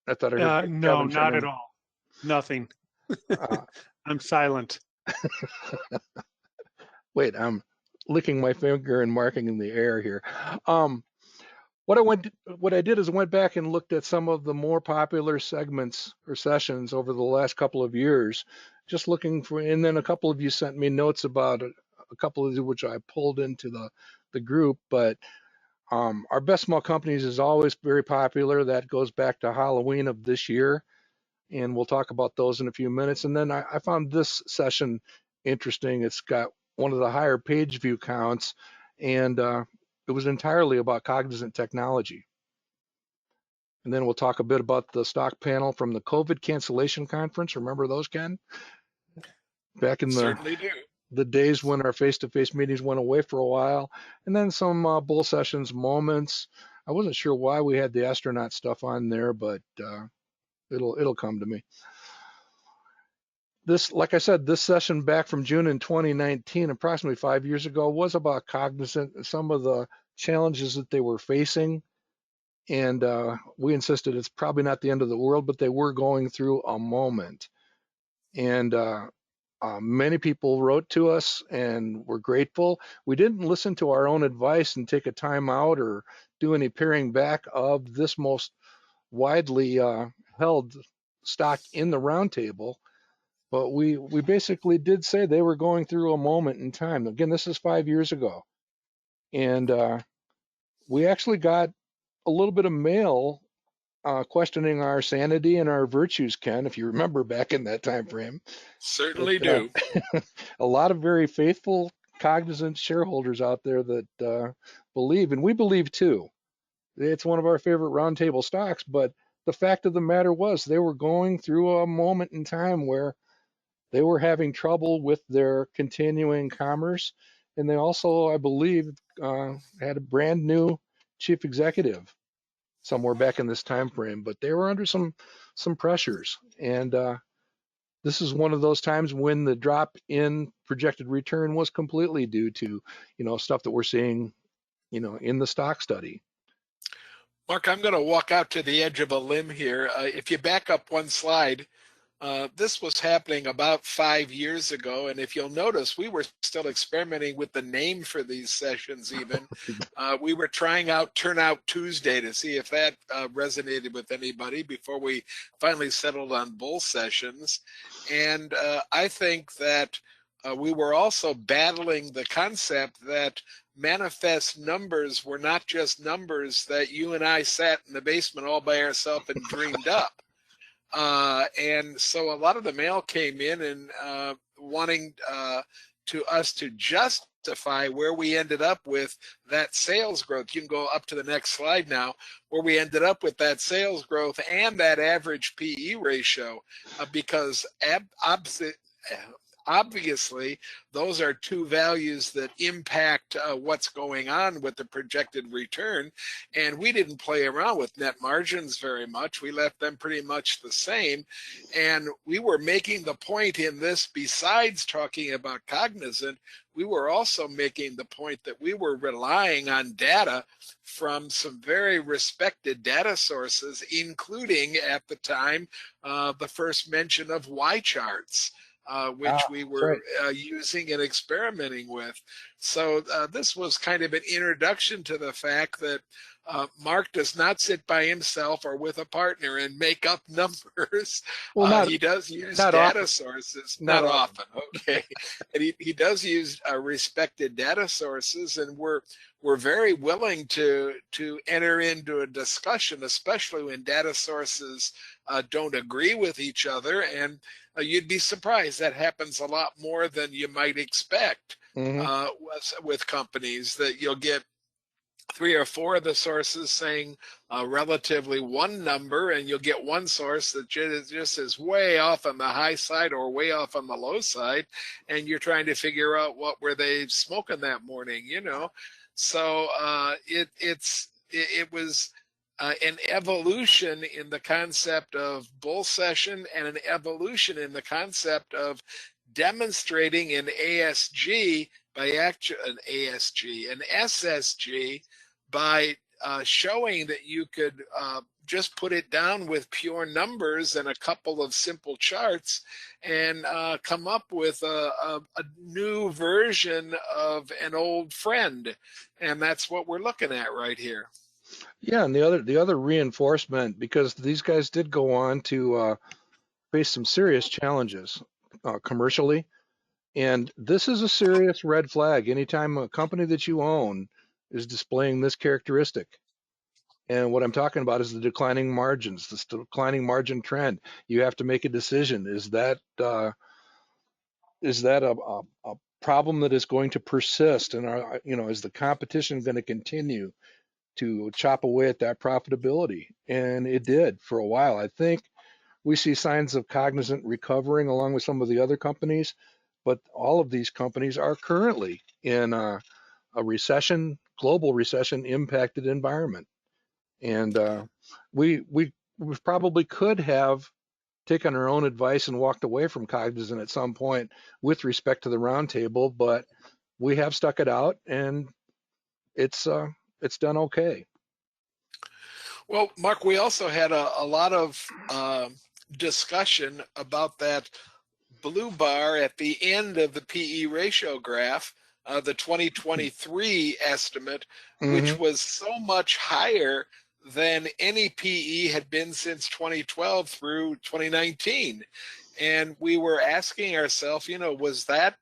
I thought I heard no, Kevin not chime at in. all. Nothing. Uh, I'm silent. wait, I'm licking my finger and marking in the air here. What I did is I went back and looked at some of the more popular segments or sessions over the last couple of years, just looking for, and then a couple of you sent me notes about a couple of which I pulled into the group, but our best small companies is always very popular. That goes back to Halloween of this year, and we'll talk about those in a few minutes. And then I found this session interesting. It's got one of the higher page view counts, and it was entirely about cognizant technology. And then we'll talk a bit about the stock panel from the COVID cancellation conference. Remember those, Ken? Back in Certainly do. the days when our face-to-face meetings went away for a while. And then some bull sessions moments. I wasn't sure why we had the astronaut stuff on there, but it'll come to me. This, like I said, this session back from June in 2019, approximately 5 years ago, was about cognizant, some of the challenges that they were facing. And we insisted it's probably not the end of the world, but they were going through a moment. And many people wrote to us and were grateful. We didn't listen to our own advice and take a time out or do any paring back of this most widely held stock in the roundtable. But we basically did say they were going through a moment in time. Again, this is 5 years ago. And we actually got a little bit of mail questioning our sanity and our virtues, Ken, if you remember back in that time frame. Certainly But, do. a lot of very faithful Cognizant shareholders out there that believe, and we believe too. It's one of our favorite roundtable stocks, but the fact of the matter was they were going through a moment in time where they were having trouble with their continuing commerce, and they also, I believe, had a brand new chief executive somewhere back in this time frame. But they were under some pressures, and this is one of those times when the drop in projected return was completely due to, stuff that we're seeing, in the stock study. Mark, I'm going to walk out to the edge of a limb here. If you back up one slide, this was happening about 5 years ago, and if you'll notice, we were still experimenting with the name for these sessions even. We were trying out Turnout Tuesday to see if that resonated with anybody before we finally settled on bull sessions. And I think that we were also battling the concept that manifest numbers were not just numbers that you and I sat in the basement all by ourselves and dreamed up. And so a lot of the mail came in and wanting to us to justify where we ended up with that sales growth. You can go up to the next slide now, where we ended up with that sales growth and that average PE ratio, because obviously those are two values that impact what's going on with the projected return. And we didn't play around with net margins very much. We left them pretty much the same. And we were making the point in this, besides talking about Cognizant, we were also making the point that we were relying on data from some very respected data sources, including at the time the first mention of Y charts. Which we were using and experimenting with. So this was kind of an introduction to the fact that Mark does not sit by himself or with a partner and make up numbers. Well, he does use not data often. sources. Not Not often, okay. And he does use respected data sources, and we're very willing to enter into a discussion, especially when data sources don't agree with each other. And you'd be surprised that happens a lot more than you might expect with companies, that you'll get 3 or 4 of the sources saying relatively one number, and you'll get one source that just is way off on the high side or way off on the low side, and you're trying to figure out what were they smoking that morning, So it was an evolution in the concept of bull session, and an evolution in the concept of demonstrating an SSG by showing that you could just put it down with pure numbers and a couple of simple charts and come up with a new version of an old friend. And that's what we're looking at right here. Yeah, and the other reinforcement, because these guys did go on to face some serious challenges commercially, and this is a serious red flag anytime a company that you own is displaying this characteristic. And what I'm talking about is the declining margins, the declining margin trend. You have to make a decision. Is that a problem that is going to persist? And is the competition going to continue to chop away at that profitability? And it did for a while. I think we see signs of Cognizant recovering along with some of the other companies, but all of these companies are currently in a recession, global recession impacted environment. And we probably could have taken our own advice and walked away from Cognizant at some point with respect to the roundtable, but we have stuck it out, and it's done okay. Well, Mark, we also had a lot of discussion about that blue bar at the end of the PE ratio graph, the 2023 estimate, which was so much higher than any PE had been since 2012 through 2019. And we were asking ourselves, was that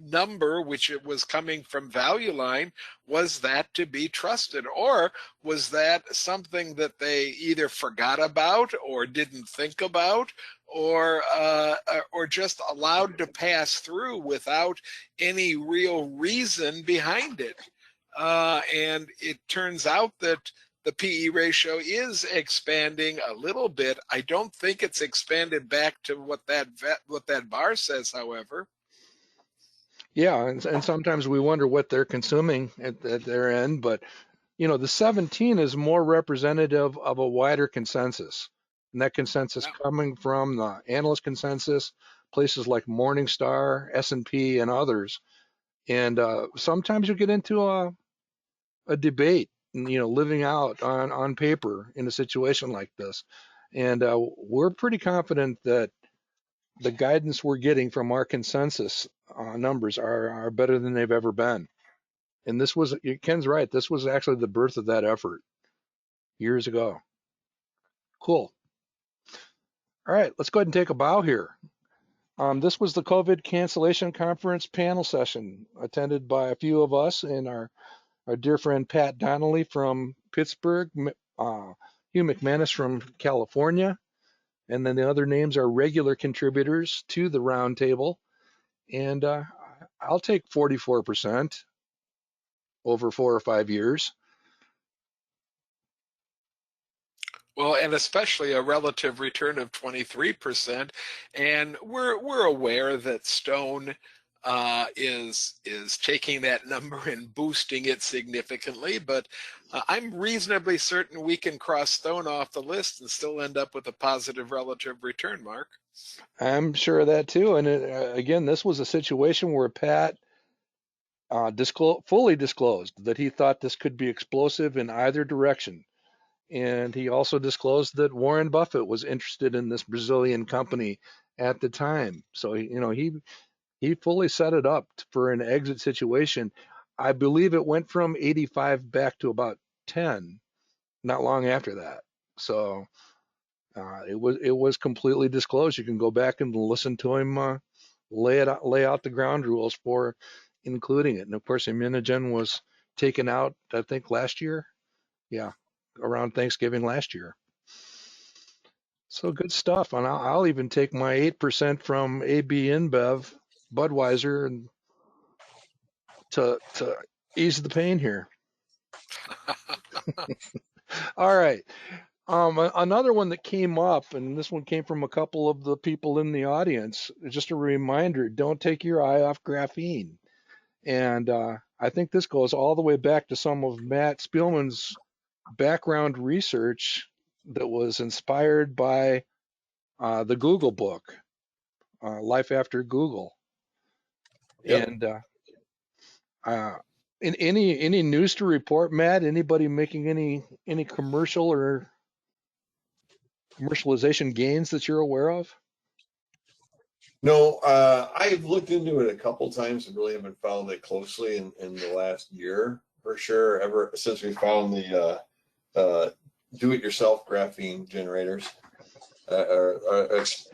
number, which it was coming from Value Line, was that to be trusted, or was that something that they either forgot about or didn't think about, or just allowed to pass through without any real reason behind it? And it turns out that the PE ratio is expanding a little bit. I don't think it's expanded back to what that bar says, however. Yeah, and sometimes we wonder what they're consuming at their end, but the 17 is more representative of a wider consensus, and that consensus coming from the analyst consensus, places like Morningstar, S&P, and others. And sometimes you get into a debate, living out on paper in a situation like this. And we're pretty confident that the guidance we're getting from our consensus numbers are better than they've ever been. And Ken's right, this was actually the birth of that effort years ago. Cool. All right, let's go ahead and take a bow here. This was the COVID cancellation conference panel session attended by a few of us and our dear friend Pat Donnelly from Pittsburgh, Hugh McManus from California, and then the other names are regular contributors to the roundtable. And I'll take 44% over 4 or 5 years. Well, and especially a relative return of 23%. And we're aware that Stone is taking that number and boosting it significantly, but I'm reasonably certain we can cross Stone off the list and still end up with a positive relative return, Mark. I'm sure of that too. And again, this was a situation where Pat fully disclosed that he thought this could be explosive in either direction. And he also disclosed that Warren Buffett was interested in this Brazilian company at the time. So, he fully set it up for an exit situation. I believe it went from 85 back to about 10, not long after that. So it was completely disclosed. You can go back and listen to him lay out the ground rules for including it. And of course, Immunogen was taken out, I think, last year. Yeah, around Thanksgiving last year. So good stuff. And I'll even take my 8% from AB InBev, Budweiser, and to ease the pain here. All right. Another one that came up, and this one came from a couple of the people in the audience. Just a reminder: don't take your eye off graphene. And I think this goes all the way back to some of Matt Spielman's background research that was inspired by the Google book, Life After Google. Yep. And in any news to report, Matt? Anybody making any commercial or commercialization gains that you're aware of? No, I've looked into it a couple times and really haven't followed it closely in the last year, for sure. Ever since we found the do-it-yourself graphene generators,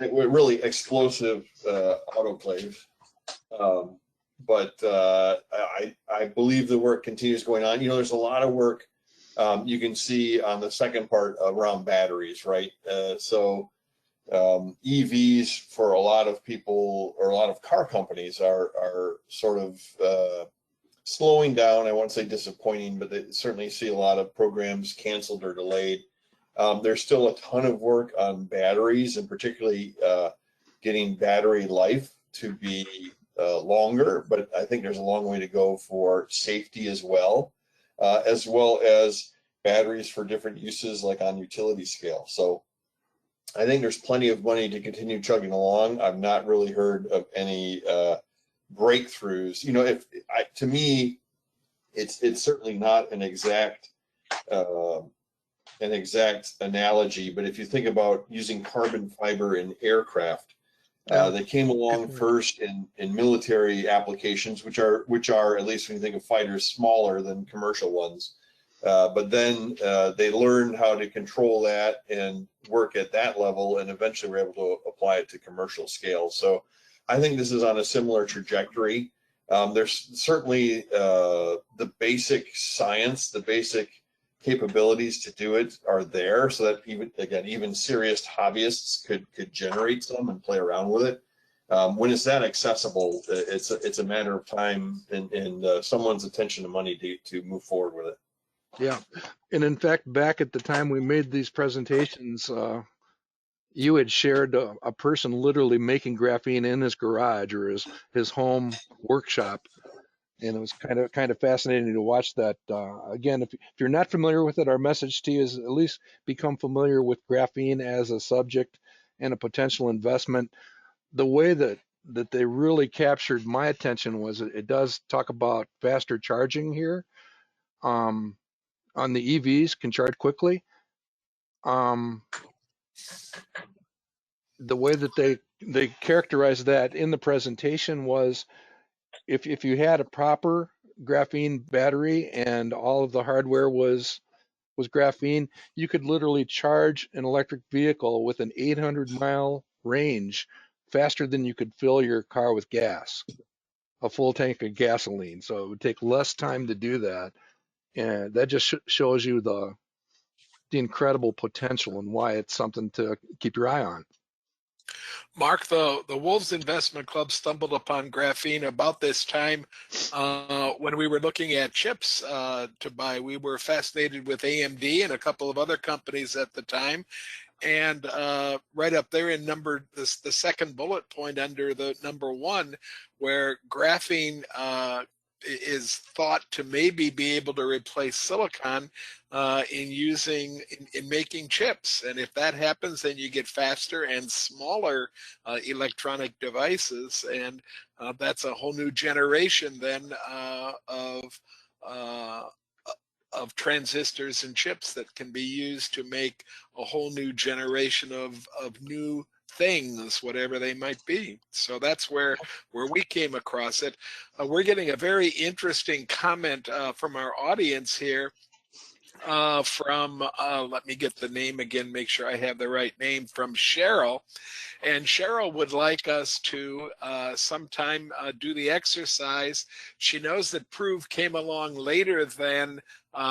really explosive autoclaves. But I believe the work continues going on. There's a lot of work you can see on the second part around batteries, right? So EVs for a lot of people or a lot of car companies are sort of slowing down. I won't say disappointing, but they certainly see a lot of programs canceled or delayed. There's still a ton of work on batteries, and particularly getting battery life to be longer, but I think there's a long way to go for safety as well as batteries for different uses like on utility scale. So I think there's plenty of money to continue chugging along. I've not really heard of any breakthroughs. To me, it's certainly not an exact analogy, but if you think about using carbon fiber in aircraft, they came along first in military applications, which are, at least when you think of fighters, smaller than commercial ones. But then they learned how to control that and work at that level, and eventually were able to apply it to commercial scale. So I think this is on a similar trajectory. There's certainly the basic science, the basic capabilities to do it are there, so that even serious hobbyists could generate some and play around with it. When it's that accessible, it's a matter of time and someone's attention to money to move forward with it. Yeah, and in fact, back at the time we made these presentations, you had shared a person literally making graphene in his garage or his home workshop, and it was kind of fascinating to watch that. Again, if you're not familiar with it, our message to you is at least become familiar with graphene as a subject and a potential investment. The way that they really captured my attention was it does talk about faster charging here. Um, on the EVs can charge quickly. Um, the way that they characterized that in the presentation was if you had a proper graphene battery and all of the hardware was graphene, you could literally charge an electric vehicle with an 800-mile range faster than you could fill your car with gas, a full tank of gasoline. So it would take less time to do that, and that just shows you the incredible potential and why it's something to keep your eye on. Mark, the Wolves Investment Club stumbled upon graphene about this time when we were looking at chips to buy. We were fascinated with AMD and a couple of other companies at the time. And right up there in the second bullet point under the number one, where graphene is thought to maybe be able to replace silicon in making chips. And if that happens, then you get faster and smaller electronic devices, and that's a whole new generation then uh, of transistors and chips that can be used to make a whole new generation of new things, whatever they might be. So that's where we came across it. We're getting a very interesting comment from our audience here from, let me get the name again, make sure I have the right name, from Cheryl. And Cheryl would like us to sometime do the exercise. She knows that Prove came along later than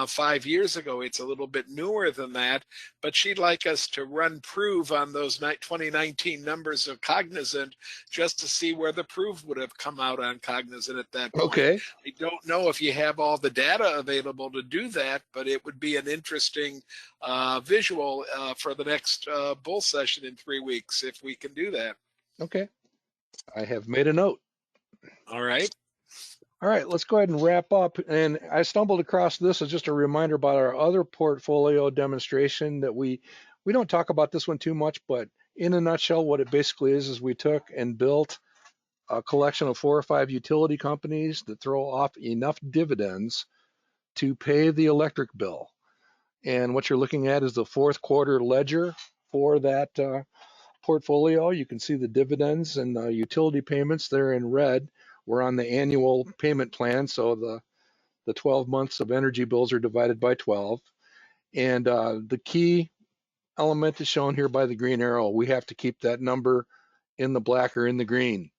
5 years ago. It's a little bit newer than that, but she'd like us to run Prove on those 2019 numbers of Cognizant just to see where the Prove would have come out on Cognizant at that point. Okay. I don't know if you have all the data available to do that, but it would be an interesting visual for the next bull session in 3 weeks if we can do that. Okay. I have made a note. All right. All right, let's go ahead and wrap up. And I stumbled across this as just a reminder about our other portfolio demonstration that we don't talk about this one too much, but in a nutshell, what it basically is we took and built a collection of 4 or 5 utility companies that throw off enough dividends to pay the electric bill. And what you're looking at is the fourth quarter ledger for that portfolio. You can see the dividends and the utility payments there in red. We're on the annual payment plan, so the 12 months of energy bills are divided by 12. And the key element is shown here by the green arrow. We have to keep that number in the black or in the green.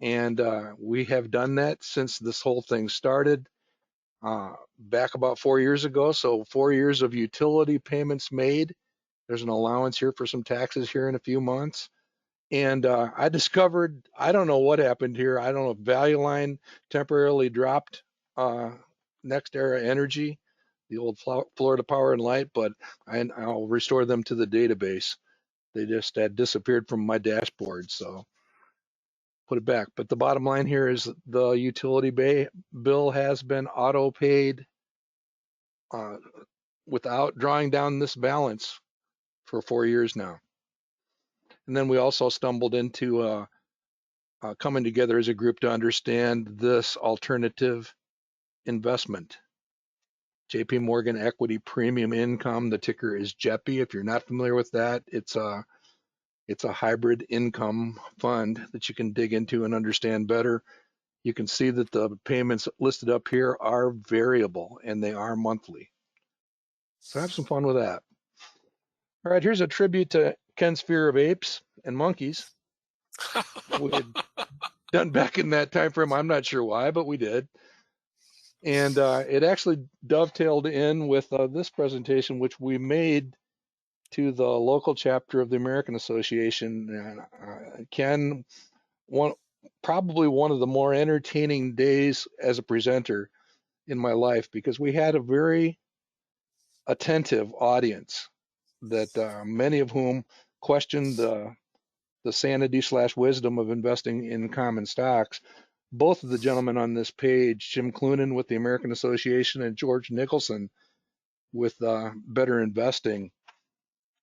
And we have done that since this whole thing started back about 4 years ago. So 4 years of utility payments made. There's an allowance here for some taxes here in a few months. And I discovered, I don't know what happened here. I don't know if Value Line temporarily dropped Next Era Energy, the old Florida Power and Light, but I'll restore them to the database. They just had disappeared from my dashboard, so put it back. But the bottom line here is the utility bill has been auto paid without drawing down this balance for 4 years now. And then we also stumbled into coming together as a group to understand this alternative investment. JP Morgan Equity Premium Income, the ticker is JEPI. If you're not familiar with that, it's a hybrid income fund that you can dig into and understand better. You can see that the payments listed up here are variable and they are monthly. So have some fun with that. All right, here's a tribute to Ken's fear of apes and monkeys. done back in that time frame. I'm not sure why, but we did. And it actually dovetailed in with this presentation, which we made to the local chapter of the American Association. And Ken, probably one of the more entertaining days as a presenter in my life, because we had a very attentive audience that many of whom questioned the sanity / wisdom of investing in common stocks. Both of the gentlemen on this page, Jim Clunan with the American Association and George Nicholson with Better Investing,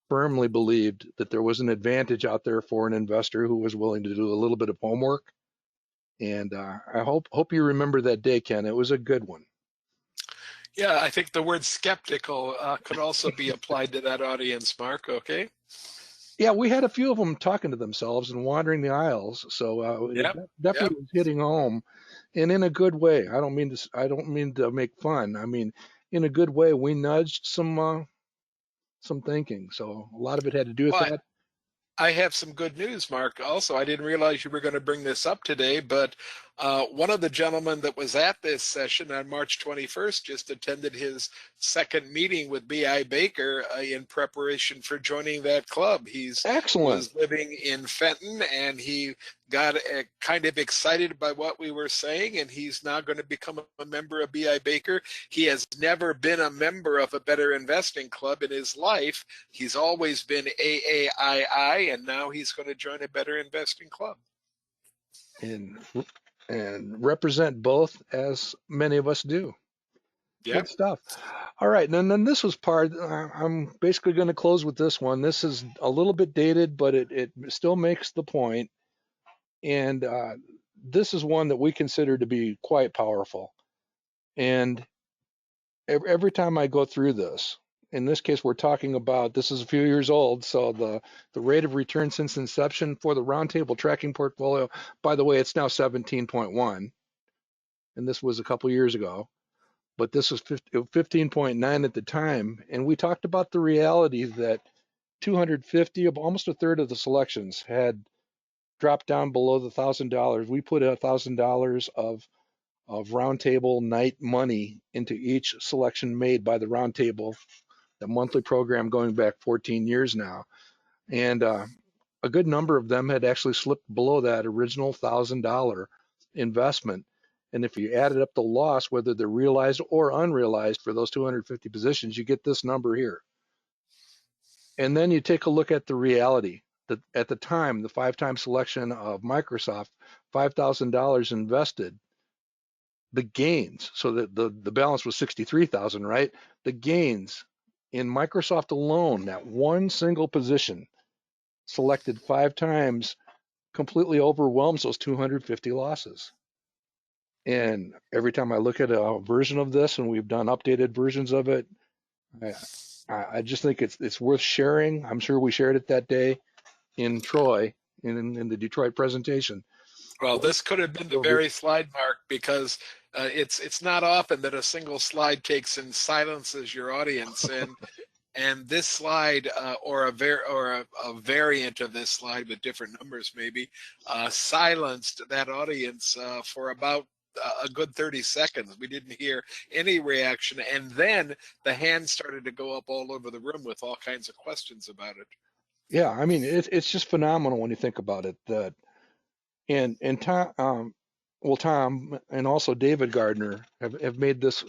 firmly believed that there was an advantage out there for an investor who was willing to do a little bit of homework. And I hope you remember that day, Ken. It was a good one. Yeah, I think the word skeptical could also be applied to that audience, Mark. Okay. Yeah, we had a few of them talking to themselves and wandering the aisles, so it Yep. Yep. definitely was hitting home, and in a good way. I don't mean to make fun. I mean, in a good way. We nudged some thinking. So a lot of it had to do with Well, that. I have some good news, Mark. Also, I didn't realize you were going to bring this up today, but one of the gentlemen that was at this session on March 21st just attended his second meeting with B.I. Baker in preparation for joining that club. Excellent. Was living in Fenton, and he got kind of excited by what we were saying, and he's now going to become a member of B.I. Baker. He has never been a member of a Better Investing Club in his life. He's always been AAII, and now he's going to join a Better Investing Club. And represent both, as many of us do. Yeah. Good stuff. All right, and then this was part. I'm basically going to close with this one. This is a little bit dated, but it still makes the point. And this is one that we consider to be quite powerful. And every time I go through this, in this case, we're talking about, this is a few years old, so the rate of return since inception for the roundtable tracking portfolio, by the way, it's now 17.1, and this was a couple years ago, but this was 15.9 at the time, and we talked about the reality that 250, almost a third of the selections had dropped down below the $1,000. We put $1,000 of roundtable night money into each selection made by the roundtable, the monthly program going back 14 years now. And a good number of them had actually slipped below that original $1,000 investment. And if you added up the loss, whether they're realized or unrealized for those 250 positions, you get this number here. And then you take a look at the reality that at the time, the 5-time selection of Microsoft, $5,000 invested, the gains, so that the balance was 63,000, right? The gains in Microsoft alone, that one single position selected 5 times, completely overwhelms those 250 losses. And every time I look at a version of this, and we've done updated versions of it, I just think it's worth sharing. I'm sure we shared it that day in Troy, in the Detroit presentation. Well, this could have been the very slide, Mark, because it's not often that a single slide takes and silences your audience, and this slide or a variant of this slide with different numbers maybe silenced that audience for about a good 30 seconds. We didn't hear any reaction, and then the hands started to go up all over the room with all kinds of questions about it. Yeah, I mean it's just phenomenal when you think about it. That and Tom, Tom and also David Gardner have made this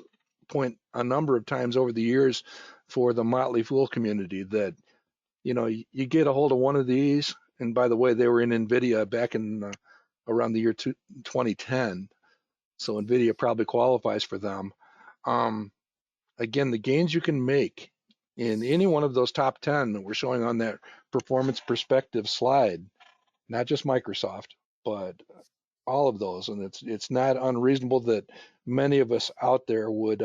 point a number of times over the years for the Motley Fool community, that you get a hold of one of these, and by the way, they were in NVIDIA back in around the year 2010, so NVIDIA probably qualifies for them. Again, the gains you can make in any one of those top 10 that we're showing on that performance perspective slide, not just Microsoft, but all of those, and it's not unreasonable that many of us out there would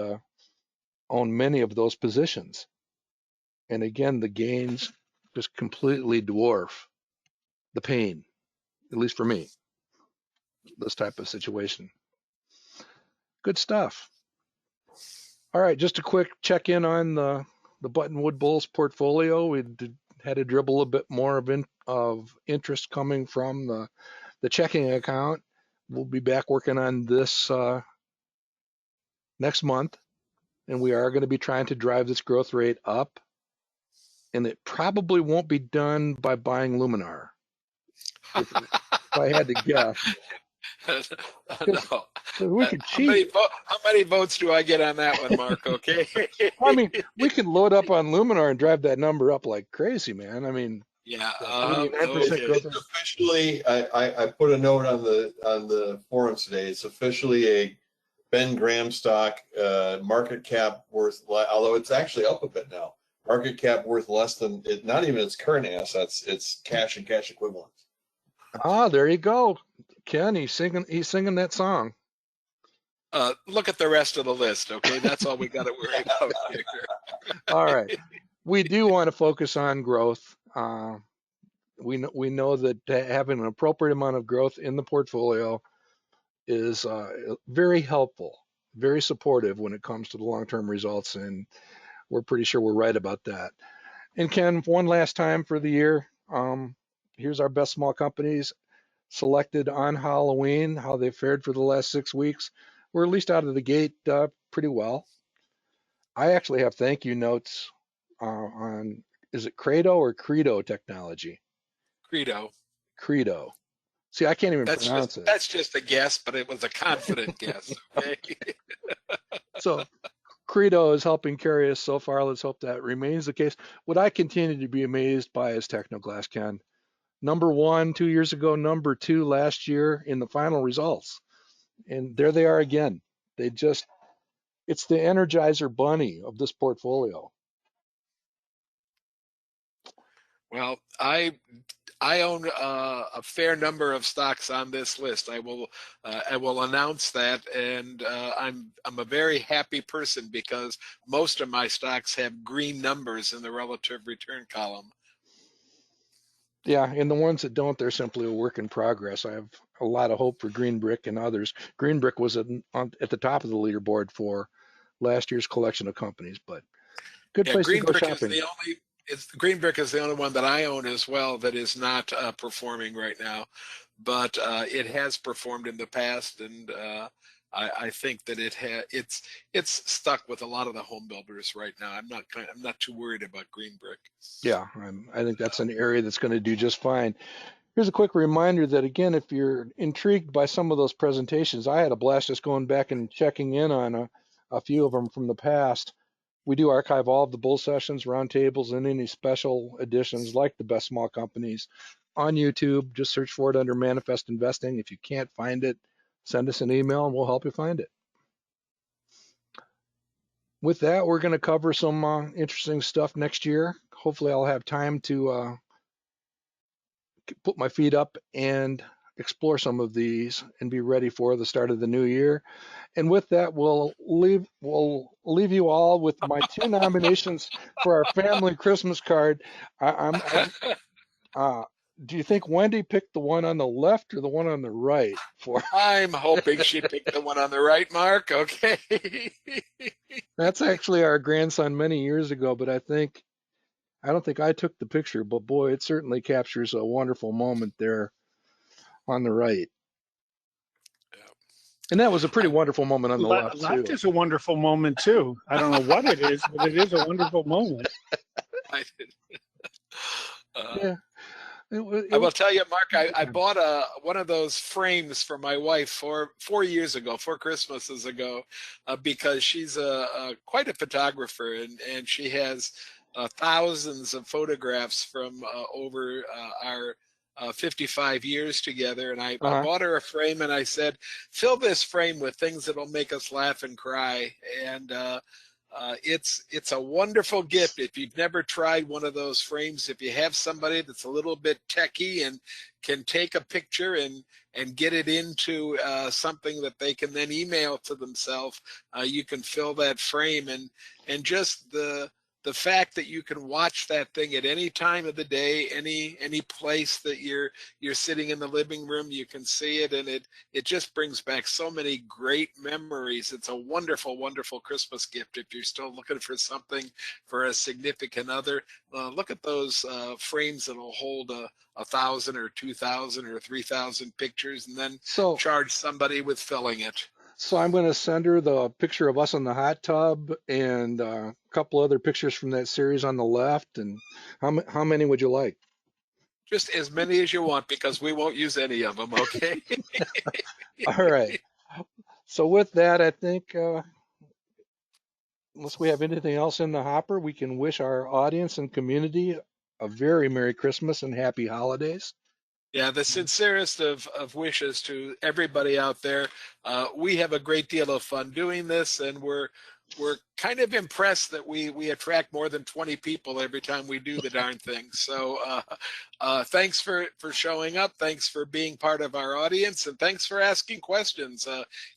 own many of those positions. And again, the gains just completely dwarf the pain, at least for me, this type of situation. Good stuff. All right, just a quick check in on the Buttonwood Bulls portfolio. We had to dribble a bit more of interest coming from the checking account. we'll be back working on this next month, and we are going to be trying to drive this growth rate up. And it probably won't be done by buying Luminar, if I had to guess. No. We could cheat. How many votes do I get on that one, Mark? Okay. I mean, we could load up on Luminar and drive that number up like crazy, man. I mean, Yeah. 89% Okay. growth. It's officially, I put a note on the forums today. It's officially a Ben Graham stock, market cap worth, although it's actually up a bit now. Market cap worth less than it, not even its current assets. It's cash and cash equivalents. Ah, there you go, Ken. He's singing that song. Look at the rest of the list. Okay, that's all we got to worry about here. All right, we do want to focus on growth. We know that having an appropriate amount of growth in the portfolio is very helpful, very supportive when it comes to the long-term results, and we're pretty sure we're right about that. And Ken, one last time for the year, here's our best small companies selected on Halloween, how they fared for the last 6 weeks. We're at least out of the gate pretty well. I actually have thank you notes on, is it Credo or Credo technology? Credo. Credo. See, I can't even pronounce it. That's just a guess, but it was a confident guess. Okay. So Credo is helping carry us so far. Let's hope that remains the case. What I continue to be amazed by is Technoglass, Ken. Number 1 2 years ago, number 2 last year in the final results. And there they are again. It's the Energizer bunny of this portfolio. Well, I own a fair number of stocks on this list. I will announce that, and I'm a very happy person because most of my stocks have green numbers in the relative return column. Yeah, and the ones that don't, they're simply a work in progress. I have a lot of hope for Green Brick and others. Green Brick was at the top of the leaderboard for last year's collection of companies, but good place to go shopping. Green Brick is the only one that I own as well that is not performing right now, but it has performed in the past, and I think that it's stuck with a lot of the home builders right now. I'm not too worried about Green Brick. Yeah, I think that's an area that's going to do just fine. Here's a quick reminder that, again, if you're intrigued by some of those presentations, I had a blast just going back and checking in on a few of them from the past. We do archive all of the bull sessions, roundtables, and any special editions like the best small companies on YouTube. Just search for it under Manifest Investing. If you can't find it, send us an email and we'll help you find it. With that, we're going to cover some interesting stuff next year. Hopefully I'll have time to put my feet up and explore some of these and be ready for the start of the new year. And with that, we'll leave you all with my 2 nominations for our family Christmas card. Do you think Wendy picked the one on the left or the one on the right for? I'm hoping she picked the one on the right, Mark. Okay. That's actually our grandson many years ago, but I don't think I took the picture, but boy, it certainly captures a wonderful moment there on the right. And that was a pretty wonderful moment on the left, too. Left is a wonderful moment, too. I don't know what it is, but it is a wonderful moment. Yeah. I will tell you, Mark, I bought one of those frames for my wife four years ago, 4 Christmases ago, because she's quite a photographer, and she has thousands of photographs from over our 55 years together. And I bought her a frame, and I said, fill this frame with things that'll make us laugh and cry. And it's a wonderful gift. If you've never tried one of those frames, if you have somebody that's a little bit techie and can take a picture and get it into something that they can then email to themselves, you can fill that frame, and just the the fact that you can watch that thing at any time of the day, any place that you're sitting in the living room, you can see it, and it just brings back so many great memories. It's a wonderful, wonderful Christmas gift if you're still looking for something for a significant other. Look at those frames that'll hold 1,000 or 2,000 or 3,000 pictures, and then So, charge somebody with filling it. so I'm going to send her the picture of us in the hot tub and a couple other pictures from that series on the left. And how many would you like? Just as many as you want, because we won't use any of them, okay? All right. So with that, I think unless we have anything else in the hopper, we can wish our audience and community a very Merry Christmas and Happy Holidays. Yeah, the sincerest of wishes to everybody out there. We have a great deal of fun doing this, and we're kind of impressed that we attract more than 20 people every time we do the darn thing. So thanks for showing up. Thanks for being part of our audience, and thanks for asking questions.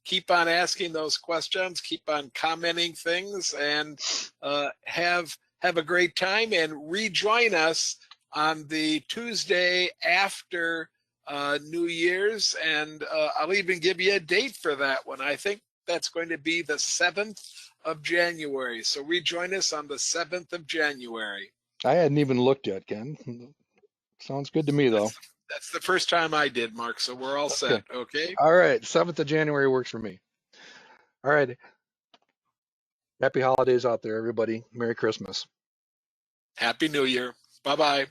Keep on asking those questions. Keep on commenting things, and have a great time, and rejoin us on the Tuesday after New Year's, and I'll even give you a date for that one. I think that's going to be the 7th of January. So rejoin us on the 7th of January. I hadn't even looked yet, Ken. Sounds good to me, though. That's the first time I did, Mark, so we're all set, okay? All right, 7th of January works for me. All right. Happy holidays out there, everybody. Merry Christmas. Happy New Year. Bye-bye.